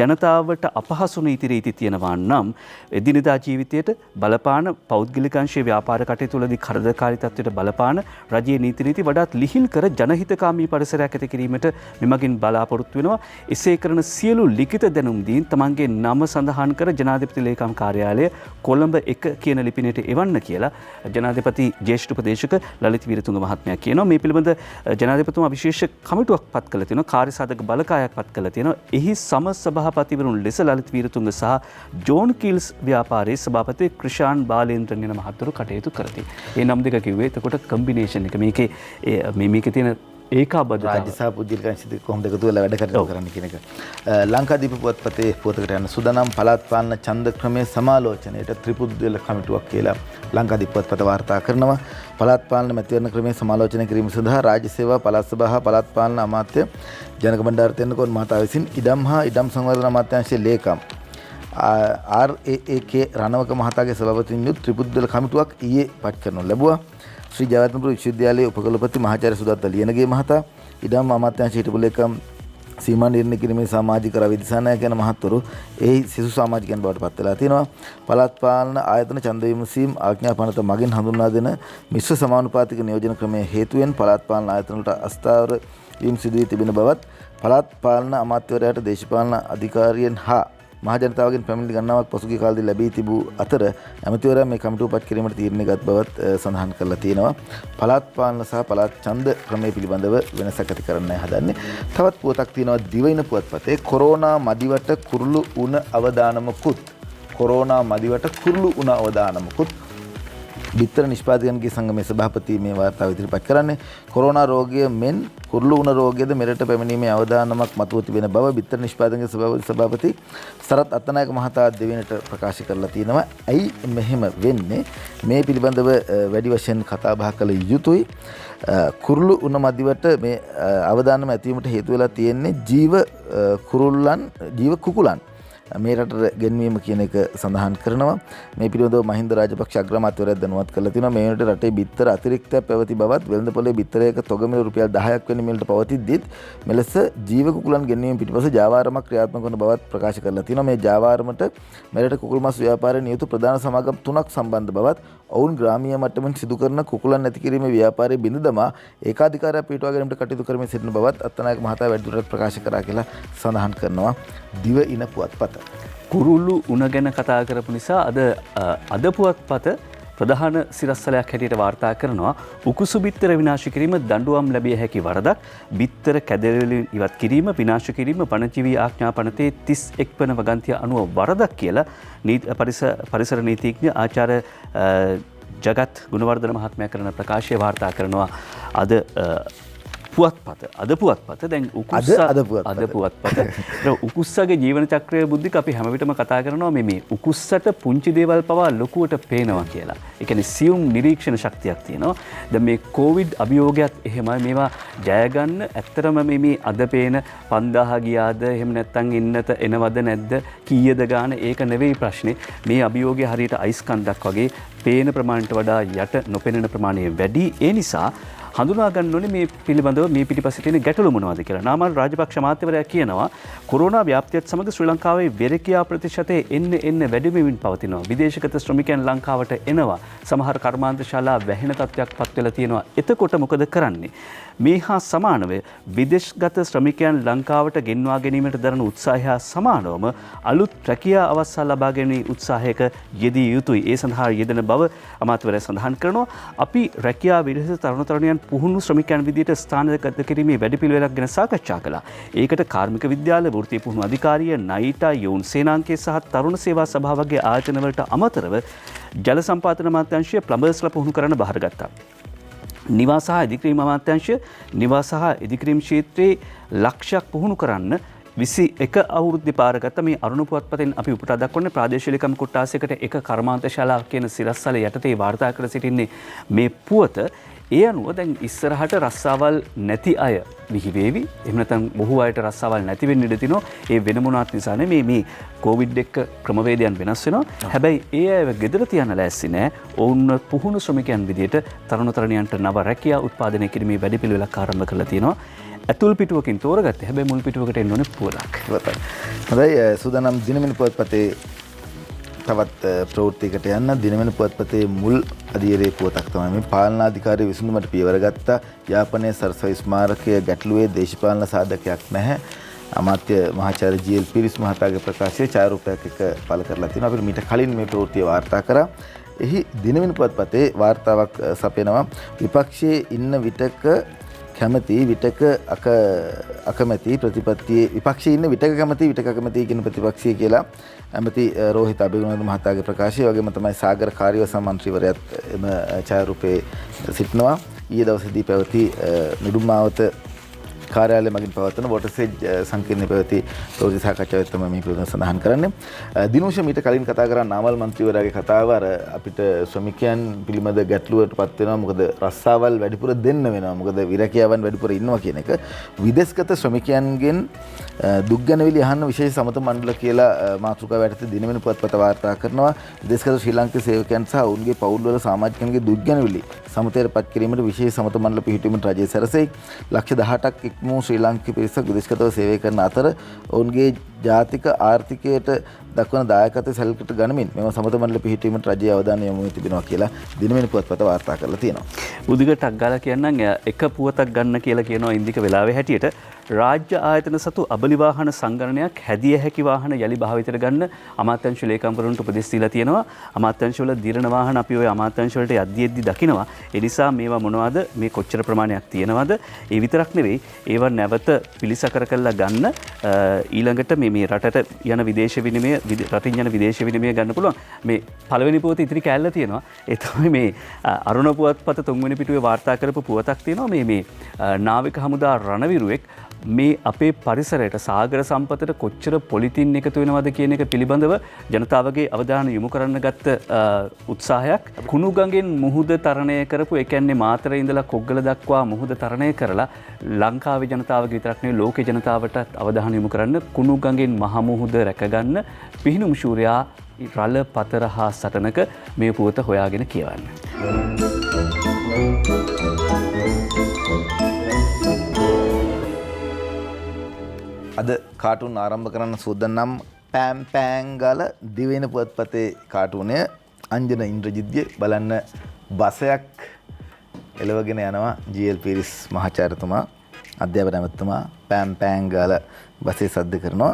ජනතාවට අපහසු නීති රීති තියෙනවා නම් එදිනෙදා ජීවිතයට බලපාන පෞද්ගලික අංශයේ ව්‍යාපාර කටයුතුවලදී කරදරකාරී තත්ත්වයට බලපාන රජයේ නීති රීති වඩාත් ලිහිල් කර ජනහිතකාමී පරිසරයක් ඇති කිරීමට මෙමගින් බලාපොරොත්තු වෙනවා. එසේ කරන සියලු ලිඛිත දැනුම් දීන් තමන්ගේ නම සඳහන් කර ජනාධිපති ලේකම් කාර්යාලය කොළඹ 1 කියන ලිපිනයට එවන්න කියලා ජනාධිපති ජ්‍යෙෂ්ඨ උපදේශක ලලිත් වීරතුංග මහත්මයා කියනවා. මේ පිළිබඳ ජනාධිපතිතුමා විශේෂ කමිටුවක් පත් කළ තියෙනවා. කාර්යසාධක බලකායක් පත් කළ තියෙනවා. එහි සම සභාපතිවරුන් ලෙස ලලිත් වීරතුංග සහ ජෝන් කීල්ස් ව්‍යාපාරයේ සභාපති ක්‍රිෂාන් බාලේන්ද්‍රන් යන මහත්වරු කටයුතු කරති. ඒ නම් දෙක කිව්වේ එතකොට කම්බිනේෂන් එක මේකේ තියෙන ඒකාබද්ධතාව රාජ්‍ය සහ පුද්ගලික අංශ දෙක කොහොමද එකතු වෙලා වැඩ කටයුතු කරන්න කියන එක. ලංකාදීප පුවත්පතේ පුවතකට යන සුදානම් පළාත් පාලන ඡන්ද ක්‍රමයේ සමාලෝචනයට ත්‍රිපුද්ගල කමිටුවක් කියලා ලංකාදීප පුවත්පත වාර්තා කරනවා. පළාත් පාලන මැතිවරණ ක්‍රමයේ සමාලෝචනය කිරීම සඳහා රාජ්‍ය සේවා පළාත් සභා හා පළාත් පාලන අමාත්‍ය ජනක බණ්ඩාර තෙන්නකෝන් මහතා විසින් ඉඩම් හා ඉඩම් සංවර්ධන අමාත්‍යාංශයේ ලේකම් RAAK රණවක මහතාගේ සභාපතින් යුත් ත්‍රිපුද්ගල කමිටුවක් ඊයේ පත් කරනු ලැබුවා. ශ්‍රී ජයවර්ධනපුර විශ්වවිද්‍යාලයේ උපකුලපති මහාචාර්ය සුදත්ත ලියනගේ මහතා ඉඩම් අමාත්‍යාංශ හිටපු ලේකම් සීමා නිර්ණය කිරීමේ සමාජික රවි දිසානායක යන මහත්වරු එහි සිසු සමාජිකයන් බවට පත් වෙලා තිනවා. පළාත් පාලන ආයතන ඡන්ද විමසීම් ආඥා පනත මගින් හඳුන්වා දෙන මිශ්‍ර සමානුපාතික නියෝජන ක්‍රමයේ හේතුවෙන් පළාත් පාලන ආයතන වලට අස්ථාවර වීම සිදු වී තිබෙන බවත් පළාත් පාලන අමාත්‍යවරයාට දේශපාලන අධිකාරියෙන් හා මහජනතාවගෙන් පැමිණිලි ගණනාවක් පසුගිය කාලෙදී ලැබී තිබූ අතර ඇමතිවරයා මේ කමිටුව පත් කිරීමට තීරණය ගත් බවත් සඳහන් කරලා තියෙනවා. පළාත් පාලන සහ පළාත් ඡන්ද ක්‍රමය පිළිබඳව වෙනසක් ඇති කරන්නයි හදන්නේ. තවත් පුවතක් තියෙනවා දිවයින පුවත්පතේ කොරෝනා මදිවට කුරුළු උණ අවදානමකුත්. කොරෝනා මදිවට කුරුළු උණ අවදානමකුත් බිත්තර නිෂ්පාදකයන්ගේ සංගමේ සභාපති මේ වාර්තාව ඉදිරිපත් කරන්නේ. කොරෝනා රෝගය මෙන් කුරුළු උණ රෝගයද මෙරට පැමිණීමේ අවදානමක් මතුව තිබෙන බව බිත්තර නිෂ්පාදකයන්ගේ සභාපති සරත් අත්තනායක මහතා දෙවෙනිට ප්‍රකාශ කරලා තියෙනවා. ඇයි මෙහෙම වෙන්නේ? මේ පිළිබඳව වැඩි වශයෙන් කතා බහ කළ යුතුයි. කුරුළු උණ මදිවට මේ අවදානම ඇතිවීමට හේතු වෙලා තියෙන්නේ ජීව කුකුලන් මේ රටට ගෙන්වීම කියන එක සඳහන් කරනවා. මේ පිළිබඳව මහින්ද රාජපක්ෂ අග්‍රාමාත්‍යවරයා දැනුවත් කරලා තිනවා. මේ වෙනට රටේ බිත්තර අතිරික්තයක් පැවති බවත් වෙළඳපොලේ බිත්තරයක තොගමිල රුපියල් 10ක් වෙන මිලට පවතිද්දිත් මෙලෙස ජීව කුකුලන් ගෙන්වීම පිටපස ජාවාරමක් ක්‍රියාත්මක වන බවත් ප්‍රකාශ කරලා තිනවා. මේ ජාවාරමට මෙරට කුකුල් මස් ව්‍යාපාරයේ නියුතු ප්‍රධාන සමාගම් 3ක් සම්බන්ධ බවත් ඔවුන් ග්‍රාමීය මට්ටමින් සිදු කරන කුකුලන් නැති කිරීමේ ව්‍යාපාරයේ බිඳ දමා ඒකාධිකාරය පිටවා ගැනීමට කටයුතු කරමින් සිටින බවත් අත්තනායක මහතා වැඩිදුරටත් ප්‍රකාශ කරා කියලා සඳහන් කරනවා දිවයින පුවත්පත. කුරුල්ලු උණ ගැන කතා කරපු නිසා අද පුවත්පත ප්‍රධාන සිරස්සලයක් හැටියට වාර්තා කරනවා උකුසු බිත්තර විනාශ කිරීම දඬුවම් ලැබිය හැකි වරදක්, බිත්තර කැදවලින් ඉවත් කිරීම විනාශ කිරීම වනජීවී ආඥා පනතේ 31 වන වගන්තිය අනුව වරදක් කියලා පරිසර නීතිඥ ආචාර්ය ජගත් ගුණවර්ධන මහත්මයා කරන ප්‍රකාශය වාර්තා කරනවා අද පුවත්පත දැන් අද පුවත්පත උකුස්සගේ ජීවන චක්‍රය බුද්ධික අපි හැමවිටම කතා කරනවා මේ උකුස්සට පුංචි දේවල් පවා ලොකුවට පේනවා කියලා. ඒ කියන්නේ සියුම් නිරීක්ෂණ ශක්තියක් තියෙනවා. දැන් මේ කොවිඩ් අභියෝගයත් එහෙමයි. මේවා ජය ගන්න ඇත්තටම මේ අද පේන 5000 ගියාද එහෙම නැත්නම් එන්නත එනවද නැද්ද කීයද ගාන ඒක නෙවෙයි ප්‍රශ්නේ. මේ අභියෝගය හරියට අයිස් කන්දක් වගේ පේන ප්‍රමාණයට වඩා යට නොපෙනෙන ප්‍රමාණය වැඩි. ඒ නිසා හඳුනා ගන්න ඕනේ මේ පිළිබඳව මේ පිටිපස්සේ තියෙන ගැටලු මොනවද කියලා. නාමල් රාජපක්ෂ අමාත්‍යවරයා කියනවා කොරෝනා ව්‍යාප්තියත් සමග ශ්‍රී ලංකාවේ වෙරකියා ප්‍රතිශතය එන්න වැඩි වෙමින් පවතිනවා. විදේශගත ශ්‍රමිකයන් ලංකාවට එනවා. සමහර කර්මාන්තශාලා වැහෙන තත්ත්වයක් පත් වෙලා තියෙනවා. එතකොට මොකද කරන්නේ? මේ හා සමානව විදේශගත ශ්‍රමිකයන් ලංකාවට ගෙන්වා ගැනීමට දරන උත්සාහය සමානවම අලුත් රැකියා අවස්ථා ලබා ගැනීමේ උත්සාහයක යෙදිය යුතුයි. ඒ සඳහා යෙදෙන බව අමාත්‍යවරයා සඳහන් කරනවා. අපි රැකියා විරහිත තරුණ තරුණියන් පුහුණු ශ්‍රමිකයන් විදිහට ස්ථානගත කිරීමේ වැඩපිළිවෙලක් ගැන සාකච්ඡා කළා. ඒකට කාර්මික විද්‍යාල, වෘත්තීය පුහුණු අධිකාරිය, නයිටා, යෝන් සේනාංකය සහ තරුණ සේවා සභාව වගේ ආයතනවලට අමතරව ජල සම්පාදන අමාත්‍යාංශය ප්ලම්බර්ස්ලා පුහුණු කරන්න බාරගත්තා. නිවාස සහ ඉදිකිරීම අමාත්‍යාංශය නිවාස සහ ඉදිකිරීම ක්ෂේත්‍රයේ ලක්ෂයක් පුහුණු කරන්න 21 අවුරුද්ද පාරගත්ත මේ අරුණ පුවත්පතෙන් අපි උපුටා දක්වන්නේ ප්‍රාදේශීය ලේකම් කොට්ටාසයකට එක කර්මාන්තශාලා කියන සිරස්වල යටතේ වාර්තා කර සිටින්නේ මේ පුවත. ඒ අනුව දැන් ඉස්සරහට රස්සාවල් නැති අය විහිවේවි. එහෙම නැත්නම් බොහෝ අයට රස්සාවල් නැති වෙන්න ඉඩ තිනවා. ඒ වෙන මොනවත් නිසා නෙමේ මේ කොවිඩ් එක්ක ක්‍රමවේදයන් වෙනස් වෙනවා. හැබැයි ඒ අයව ගෙදර තියන්න ලෑස්ති නෑ. ඔවුන් පුහුණු ශ්‍රමිකයන් විදියට තරුණ තරුණියන්ට නව රැකියා උත්පාදනය කිරීමේ වැඩපිළිවෙලක් ආරම්භ කරලා තියෙනවා. ඇතුල් පිටුවකින් තෝරගත්තේ. හැබැයි මුල් පිටුවකට එන්න ඕනේ පුවතක්. හොඳයි සූදානම් දිනමින පුවත්පතේ තවත් ප්‍රවෘත්තියකට යන්න. දිනමින පුවත්පතේ මුල් අදියරේ පුවතක් තමයි මේ පාලනාධිකාරී විසඳුමට පියවර ගත්තා. යාපනයේ සරසවි ස්මාරකයේ ගැටලුවේ දේශපාලන සාධකයක් නැහැ. අමාත්‍ය මහාචාර්ය ජී.එල්. පිරිස් මහතාගේ ප්‍රකාශය ඡායාරූපයක් එක්ක පළ කරලා තිනවා. අපිට මීට කලින් මේ ප්‍රවෘත්තිය වාර්තා කරා. එහි දිනමින පුවත්පතේ වාර්තාවක් සපයනවා. විපක්ෂයේ ඉන්න විටක කැමති විටක අකමැති ප්‍රතිපත්තියේ විපක්ෂයේ ඉන්න විටක කැමති විටක අකමැති කියන ප්‍රතිපක්ෂය කියලා ඇමති රෝහිත අබේගුණානන්ද මහතාගේ ප්‍රකාශය වගේම තමයි සාගර කාර්යවසම් මන්ත්‍රීවරයාත් එම ඡායාරූපයේ සිටිනවා. ඊයේ දවසේදී පැවති නිදුම් මාවත කාර්යාලය මගින් පවත්වන වොටර්සෙජ් සංකීර්ණයේ පැවති ප්‍රවෘත්ති සාකච්ඡාවෙත් තමයි මේ පිළිබඳව සඳහන් කරන්නේ. දිනෝෂ මීට කලින් කතා කරා නාමල් මන්ත්‍රීවරයාගේ කතාව අර අපිට ශ්‍රමිකයන් පිළිබඳ ගැටලුවටපත් වෙනවා. මොකද රස්සාවල් වැඩිපුර දෙන්න වෙනවා. මොකද විරකියාවන් වැඩිපුර ඉන්නවා කියන එක. විදේශගත ශ්‍රමිකයන්ගෙන් දුක් ගැනවිලි අහන්න විශේෂ සමත මණ්ඩල කියලා මාතෘකාව යටතේ දිනවෙන පුවත්පත වාර්තා කරනවා. විදේශගත ශ්‍රී ලාංකික සේවකයන් සහ ඔවුන්ගේ පවුල්වල සමාජිකයන්ගේ දුක් ගැනවිලි සමතයටපත් කිරීමට විශේෂ සමත මණ්ඩල පිහිටුවීමට රජය සැරසෙයි. ලක්ෂ 18ක් ඉක්මූ ශ්‍රී ලාංකික පිරිසක් විදේශගතව සේවය කරන අතර ඔවුන්ගේ ජාතික ආර්ථිකයට දක්වන දායකත්වය සැලකට ගනිමින් මෙම සමත මණ්ඩල පිහිටුවීමට රජයේ අවධානය යොමු වී තිබෙනවා කියලා දිනවෙන පුවත්පත වාර්තා කරලා තියෙනවා. උදිගටක් ගාලා කියන්නම් එක පුවතක් ගන්න කියලා කියනවා ඉන්දික වෙලාවේ හැටියට. රාජ්‍ය ආයතන සතු අබලි වාහන සංගණනයක් හැදිය හැකි වාහන යලි භාවිතයට ගන්න අමාත්‍යාංශ ලේකම්වරුන්ට උපදෙස් දීලා තියෙනවා. අමාත්‍යාංශවල දිරණ වාහන අපි ওই අමාත්‍යාංශ වලට යද්දි දකිනවා. ඒ නිසා මේවා මොනවද මේ කොච්චර ප්‍රමාණයක් තියෙනවද? ඒ විතරක් නෙවෙයි ඒවා නැවත පිළිසකර කරලා ගන්න ඊළඟට මේ රටට යන විදේශ විනිමය රටින් යන විදේශ විනිමය ගන්න පුළුවන්. මේ පළවෙනි පුවත ඉතිරි කැල්ල තියෙනවා. ඒ තමයි මේ අරුණ පුවත්පත තුන්වෙනි පිටුවේ වාර්තා කරපු පුවතක් තියෙනවා. මේ නාවික හමුදා රණවිරුවෙක් මේ අපේ පරිසරයට සාගර සම්පතට කොච්චර පොලිතින් එකතු වෙනවද කියන එක පිළිබඳව ජනතාවගේ අවධානය යොමු කරන්න ගත්ත උත්සාහයක්. කුණුගඟෙන් මුහුද තරණය කරපු ඒ කියන්නේ මාතරේ ඉඳලා කොග්ගල දක්වා මුහුද තරණය කරලා ලංකාවේ ජනතාවගේ විතරක් නෙවෙයි ලෝකේ ජනතාවට අවධානය යොමු කරන්න කුණුගඟෙන් මහ මුහුද රැකගන්න පිහිනුම් ශූරයා රළ පතර හා සටනක මේ පුවත හොයාගෙන කියවන්න. අද කාටුන් ආරම්භ කරන්න සූදානම් පෑම් පෑංගල දිවෙන පුවත්පතේ කාටුනය අංජන ඉන්ද්‍රජිත්ගේ බලන්න බසයක් එලවගෙන යනවා ජී.එල්. පිරිස් මහාචාර්යතුමා අධ්‍යාපන ඇමතිතුමා පෑම් පෑංගල බසේ සද්ද කරනවා.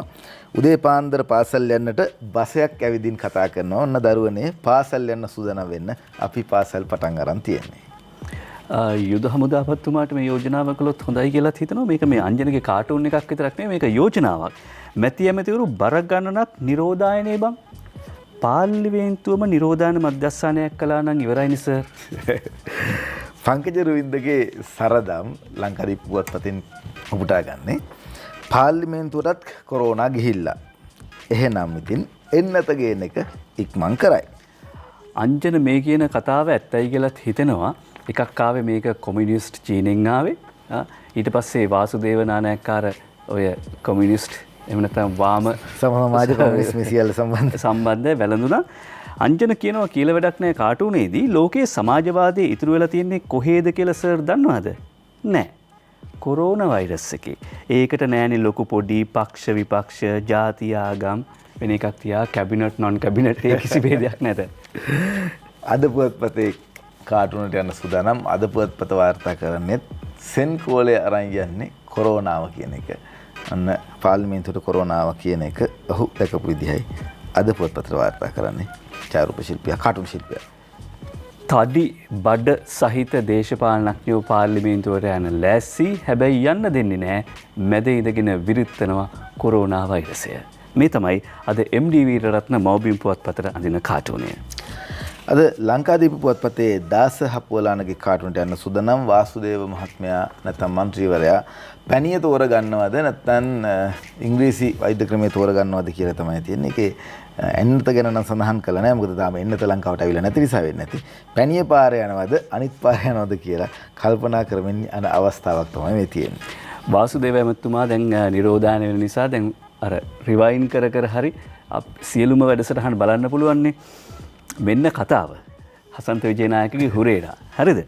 උදේ පාන්දර පාසල් යන්නට බසයක් ඇවිදින් කතා කරනවා. ඔන්න දරුවනේ පාසල් යන්න සූදානම් වෙන්න අපි පාසල් පටන් අරන් තියෙන්නේ. යුද හමුදාපතිතුමාට මේ යෝජනාව කළොත් හොඳයි කියලා හිතනවා. මේක මේ අංජනගේ කාටුන් එකක් විතරක් නෙවෙයි මේක යෝජනාවක්. මැති ඇමතිවරු බර ගණනක් නිරෝධායනේ බං. පාර්ලිමේන්තුවම නිරෝධායන මධ්‍යස්ථානයක් කළා නම් ඉවරයිනේ සර්. පංකජ රුවින්දගේ සරදම් ලංකාදීප පුවත්පතින් උපුටා ගන්නේ. පාර්ලිමේන්තුවටත් කොරෝනා ගිහිල්ලා. එහෙනම් ඉතින් එන්නත ගේන එක ඉක්මන් කරයි. අංජන මේ කියන කතාව ඇත්තයි කියලාත් හිතෙනවා. එකක් ආවේ මේක කොමියුනිස්ට් චීනෙන් ආවේ. ඊට පස්සේ වාසුදේව නානායක්කාර ඔය කොමියුනිස්ට් එහෙම නැත්නම් වාම සමාජ කොමියුනිස්ට් සියල්ල සම්බන්ධය වැළඳුණා. අංජන කියනවා කියලා වැඩක් නැහැ කාටුනේදී ලෝකයේ සමාජවාදයේ ඉතුරු වෙලා තියෙන්නේ කොහේද කියලා සර් දන්නවද? නැහැ. කොරෝනා වෛරස් එකේ. ඒකට නෑනේ ලොකු පොඩි පක්ෂ විපක්ෂ ජාති ආගම් වෙන එකක් තියා කැබිනට් නොන් කැබිනට් ඒ කිසි ભેදයක් නැත. අද පුවත්පතේ කාටුනට යන සූදානම්. අද පුවත්පත වාර්තා කරන්නේ සෙන්කෝලේ අරන් යන්නේ කොරෝනාව කියන එක. අන්න පාර්ලිමේන්තුවට කොරෝනාව කියන එක ඔහු දැකපු විදිහයි අද පුවත්පතට වාර්තා කරන්නේ ඡායාරූප ශිල්පියා කාටුන් ශිල්පියා. තඩි බඩ සහිත දේශපාලනඥයෝ පාර්ලිමේන්තුවට යන ලෑස්ති. හැබැයි යන්න දෙන්නේ නැහැ. මැද ඉඳගෙන විරිත්තනවා කොරෝනා වෛරසය. මේ තමයි අද එම්.ඩී. වීරරත්න මව්බිම් පුවත්පතට අඳින කාටුනය. අද ලංකාදීප පුවත්පතේ දාස හපුවලානගේ කාටුන්ට යන සුදනම් වාසුදේව මහත්මයා නැත්නම් මන්ත්‍රීවරයා පැණිය තෝරගන්නවද නැත්නම් ඉංග්‍රීසි වෛද්‍ය ක්‍රමයේ තෝරගන්නවද කියලා තමයි තියෙන්නේ. ඒකේ එන්නත ගැන නම් සඳහන් කළා නෑ. මොකද තාම එන්නත ලංකාවට අවිලා නැති නිසා වෙන්නේ නැති. පැණිය පාරේ යනවද අනිත් පාරේ යනවද කියලා කල්පනා කරමින් යන අවස්ථාවක් තමයි මේ තියෙන්නේ. වාසුදේව ඇමතුමා දැන් නිරෝධායන වෙන නිසා දැන් අර රිවයින් කර කර හරි සියලුම වැඩසටහන් බලන්න පුළුවන්නේ. මෙන්න කතාව හසන්ත විජේනායකගේ හුරේරා. හරිද?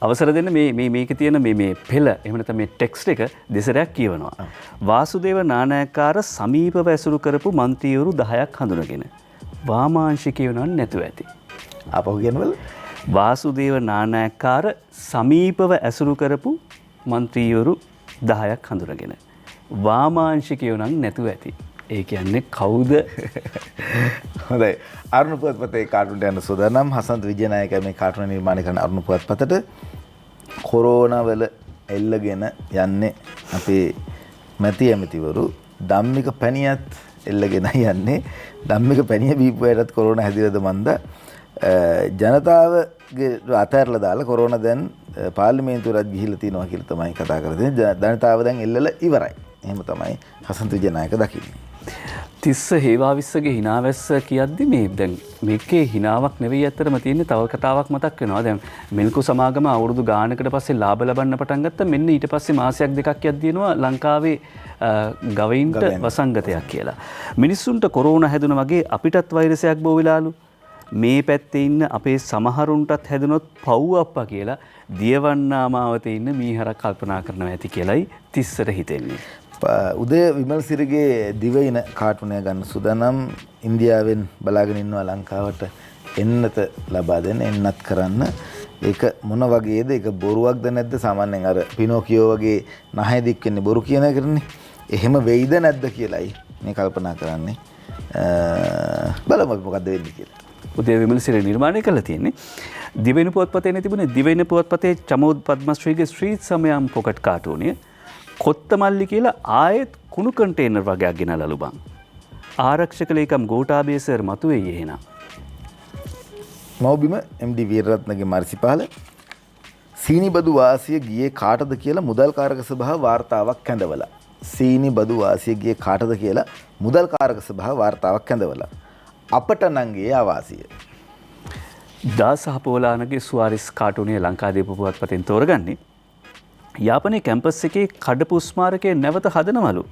අවසර දෙන්න මේක තියෙන මේ පෙළ එහෙම නැත්නම් මේ ටෙක්ස්ට් එක දෙසරයක් කියවනවා. වාසුදේව නානායකාර සමීපව ඇසුරු කරපු മന്ത്രിවරු 10ක් හඳුනගෙන වාමාංශිකයෝ නම් නැතුව ඇති. ආපහු කියනවල වාසුදේව නානායකාර සමීපව ඇසුරු කරපු മന്ത്രിවරු 10ක් හඳුනගෙන වාමාංශිකයෝ නම් නැතුව ඇති. ඒ කියන්නේ කවුද? හොඳයි. අරුණ පුවත්පතේ කාටුන්ට යන සෝදානම් හසන්ත විජේනායක මේ කාටුන නිර්මාණය කරන අරුණ පුවත්පතට කොරෝනා වල එල්ලගෙන යන්නේ අපේ මැති ඇමතිවරු ධම්මික පැණියත් එල්ලගෙන යන්නේ. ධම්මික පැණිය බීපු අයටත් කොරෝනා හැදිරද මන්ද ජනතාවගේ අතහැරලා දාලා කොරෝනා දැන් පාර්ලිමේන්තුවට ගිහිල්ලා තියෙනවා කියලා තමයි කතා කරන්නේ. ජනතාව දැන් එල්ලලා ඉවරයි. එහෙම තමයි හසන්ත විජේනායක දකින්නේ. තිස්ස හේවාවිස්සගේ හිනාවැස්ස කියද්දි මේ දැන් මේකේ හිනාවක් නෙවෙයි ඇත්තටම තියෙන්නේ. තව කතාවක් මතක් වෙනවා. දැන් මිල්කු සමාගම අවුරුදු ගානකට පස්සේ ලාභ ලබන්න පටන් ගත්තා. මෙන්න ඊට පස්සේ මාසයක් දෙකක් යද්දී ලංකාවේ ගවයින්ට වසංගතයක් කියලා. මිනිස්සුන්ට කොරෝනා හැදුන වගේ අපිටත් වෛරසයක් බෝ වෙලාලු. මේ පැත්තේ ඉන්න අපේ සමහරුන්ටත් හැදුනොත් පව් අප්පා කියලා දියවන්නා මාවතේ ඉන්න මීහරක් කල්පනා කරනවා ඇති කියලයි තිස්සට හිතෙන්නේ. උදය විමල්සිරිගේ දිවයින කාටුනය ගන්න සූදානම්. ඉන්දියාවෙන් බලාගෙන ඉන්නවා ලංකාවට එන්නත ලබා දෙන්න එන්නත් කරන්න. ඒක මොන වගේද? ඒක බොරුවක්ද නැද්ද? සාමාන්‍යයෙන් අර පිනෝකියෝ වගේ නැහැ දික් වෙන්නේ බොරු කියන එකනේ. එහෙම වෙයිද නැද්ද කියලායි මේ කල්පනා කරන්නේ. බලමු මොකද්ද වෙන්නේ කියලා. උදය විමල්සිරි නිර්මාණය කළා තියෙන්නේ. දිවයින පුවත්පතේ තිබුණේ දිවයින පුවත්පතේ චමෝද් පද්මශ්‍රීගේ ස්ට්‍රීට් සමයම් පොකට් කාටුනිය කොත්තමල්ලි කියලා ආයෙත් කුණු කන්ටේනර් වගේක් ගෙනල්ලාලු බං. ආරක්ෂක ලේකම් ගෝඨාභය සර් මතුවේ එහෙනම්. මෞබිම MD වීරරත්නගේ මර්සිපාල සීනි බදු වාසිය ගියේ කාටද කියලා මුදල්කාරක සභාව වාර්තාවක් කැඳවලා. සීනි බදු වාසිය ගියේ කාටද කියලා මුදල්කාරක සභාව වාර්තාවක් කැඳවලා. අපට නම් ගියේ ආවාසිය. දාස හපෝලානගේ සුවාරිස් කාටුනිය ලංකාදීප පුවත්පතෙන් තෝරගන්නේ. යාපනයේ කැම්පස් එකේ කඩපු ස්මාරකය නැවත හදනවලු.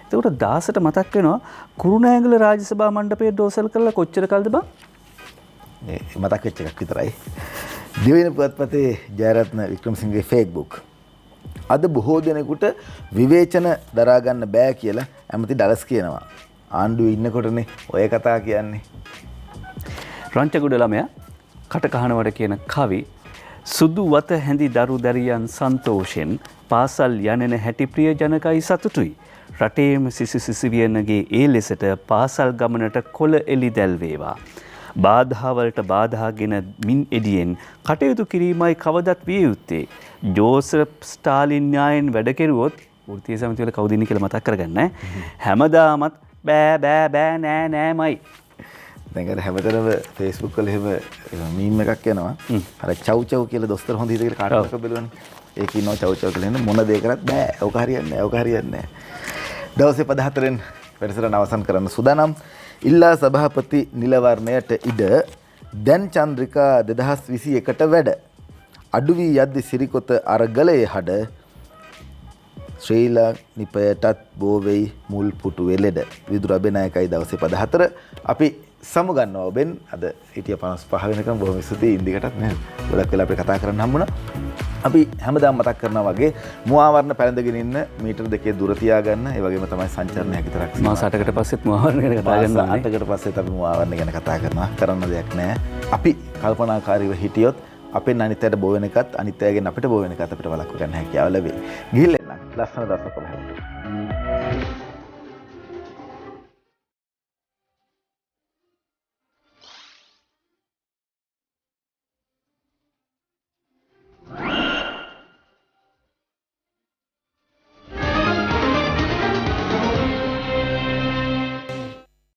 එතකොට දාසට මතක් වෙනවා කුරුණෑගල රාජසභා මණ්ඩපයේ ඩෝසල් කරලා කොච්චර කල්ද බං? මේ මතක් වෙච්ච එකක් විතරයි. දිවයින පුවත්පතේ ජයරත්න වික්‍රමසිංහගේ ෆේස්බුක්. අද බොහෝ දෙනෙකුට විවේචන දරා ගන්න බෑ කියලා ඇමති ඩලස් කියනවා. ආණ්ඩුවේ ඉන්නකොටනේ ඔය කතා කියන්නේ. රංචගොඩ ළමයා කට කහනවට කියන කවි සුදු වත හැඳි දරු දැරියන් සන්තෝෂෙන් පාසල් යනෙන හැටි ප්‍රිය ජනකයි සතුටුයි. රටේම සිසු සිසුවියනගේ ඒ ලෙසට පාසල් ගමනට කොළ එලි දැල්වේවා. බාධාවලට බාධාගෙන මින් එඩියෙන් කටයුතු කිරීමයි කවදත් විය යුත්තේ. ජෝසප් ස්ටාලින් න්‍යායෙන් වැඩ කෙරුවොත් වෘත්තීය සමිතිවල කවුද ඉන්නේ කියලා මතක් කරගන්න. හැමදාමත් බෑ බෑ බෑ නෑ නෑමයි. දැන් අර හැමතැනම Facebook වල එහෙම මීම් එකක් යනවා. අර චව් චව් කියලා දොස්තර හොඳ හිතේ කියලා කාටවත් බැලුවනේ. ඒක ඉන්නවා චව් චව් කියලා එන්න මොන දේ කරත් බෑ. ඔක හරියන්නේ නෑ. ඔක හරියන්නේ නෑ. දවසේ 14න් වැඩසටහන අවසන් කරන්න සූදානම්. ඉල්ලා සභාපති නිලවරණයට ඉඩ දැන් චන්ද්‍රිකා 2021ට වැඩ. අඩු වී යද්දි සිරිකොත අරගලයේ හඩ ශ්‍රී ලංනිපයටත් බෝවෙයි මුල් පුටුවේ ලෙඩ. විදුර අබේනායකයි දවසේ 14 අපි සමුගන්නවා ඔබෙන්. අද හිටිය 55 වෙනකම් බොහොම ස්තුතියි ඉන්දිකටත් නේද. ගොඩක් වෙලා අපිට කතා කරන්න හම්බුණා. අපි හැමදාම මතක් කරනවා වගේ මුවාවරණ පැලඳගෙන ඉන්න මීටර 2 දුර තියාගන්න. ඒ වගේම තමයි සංචාරණයක් විතරක්. මාස 8කට පස්සෙත් මුවාවරණ ගැන කතා කරනවා. මාස 8කට පස්සෙත් අපි මුවාවරණ ගැන කතා කරනවා. කරන්න දෙයක් නැහැ. අපි කල්පනාකාරීව හිටියොත් අපෙන් අනිත්‍යයට බෝ වෙන එකත් අනිත්‍යයෙන් අපිට බෝ වෙන එකත් අපිට වළක්ව ගන්න හැකියාව ලැබේ. ගිහිල්ලා එන්න. ලස්සන දවසක් ඔබ හැමෝටම.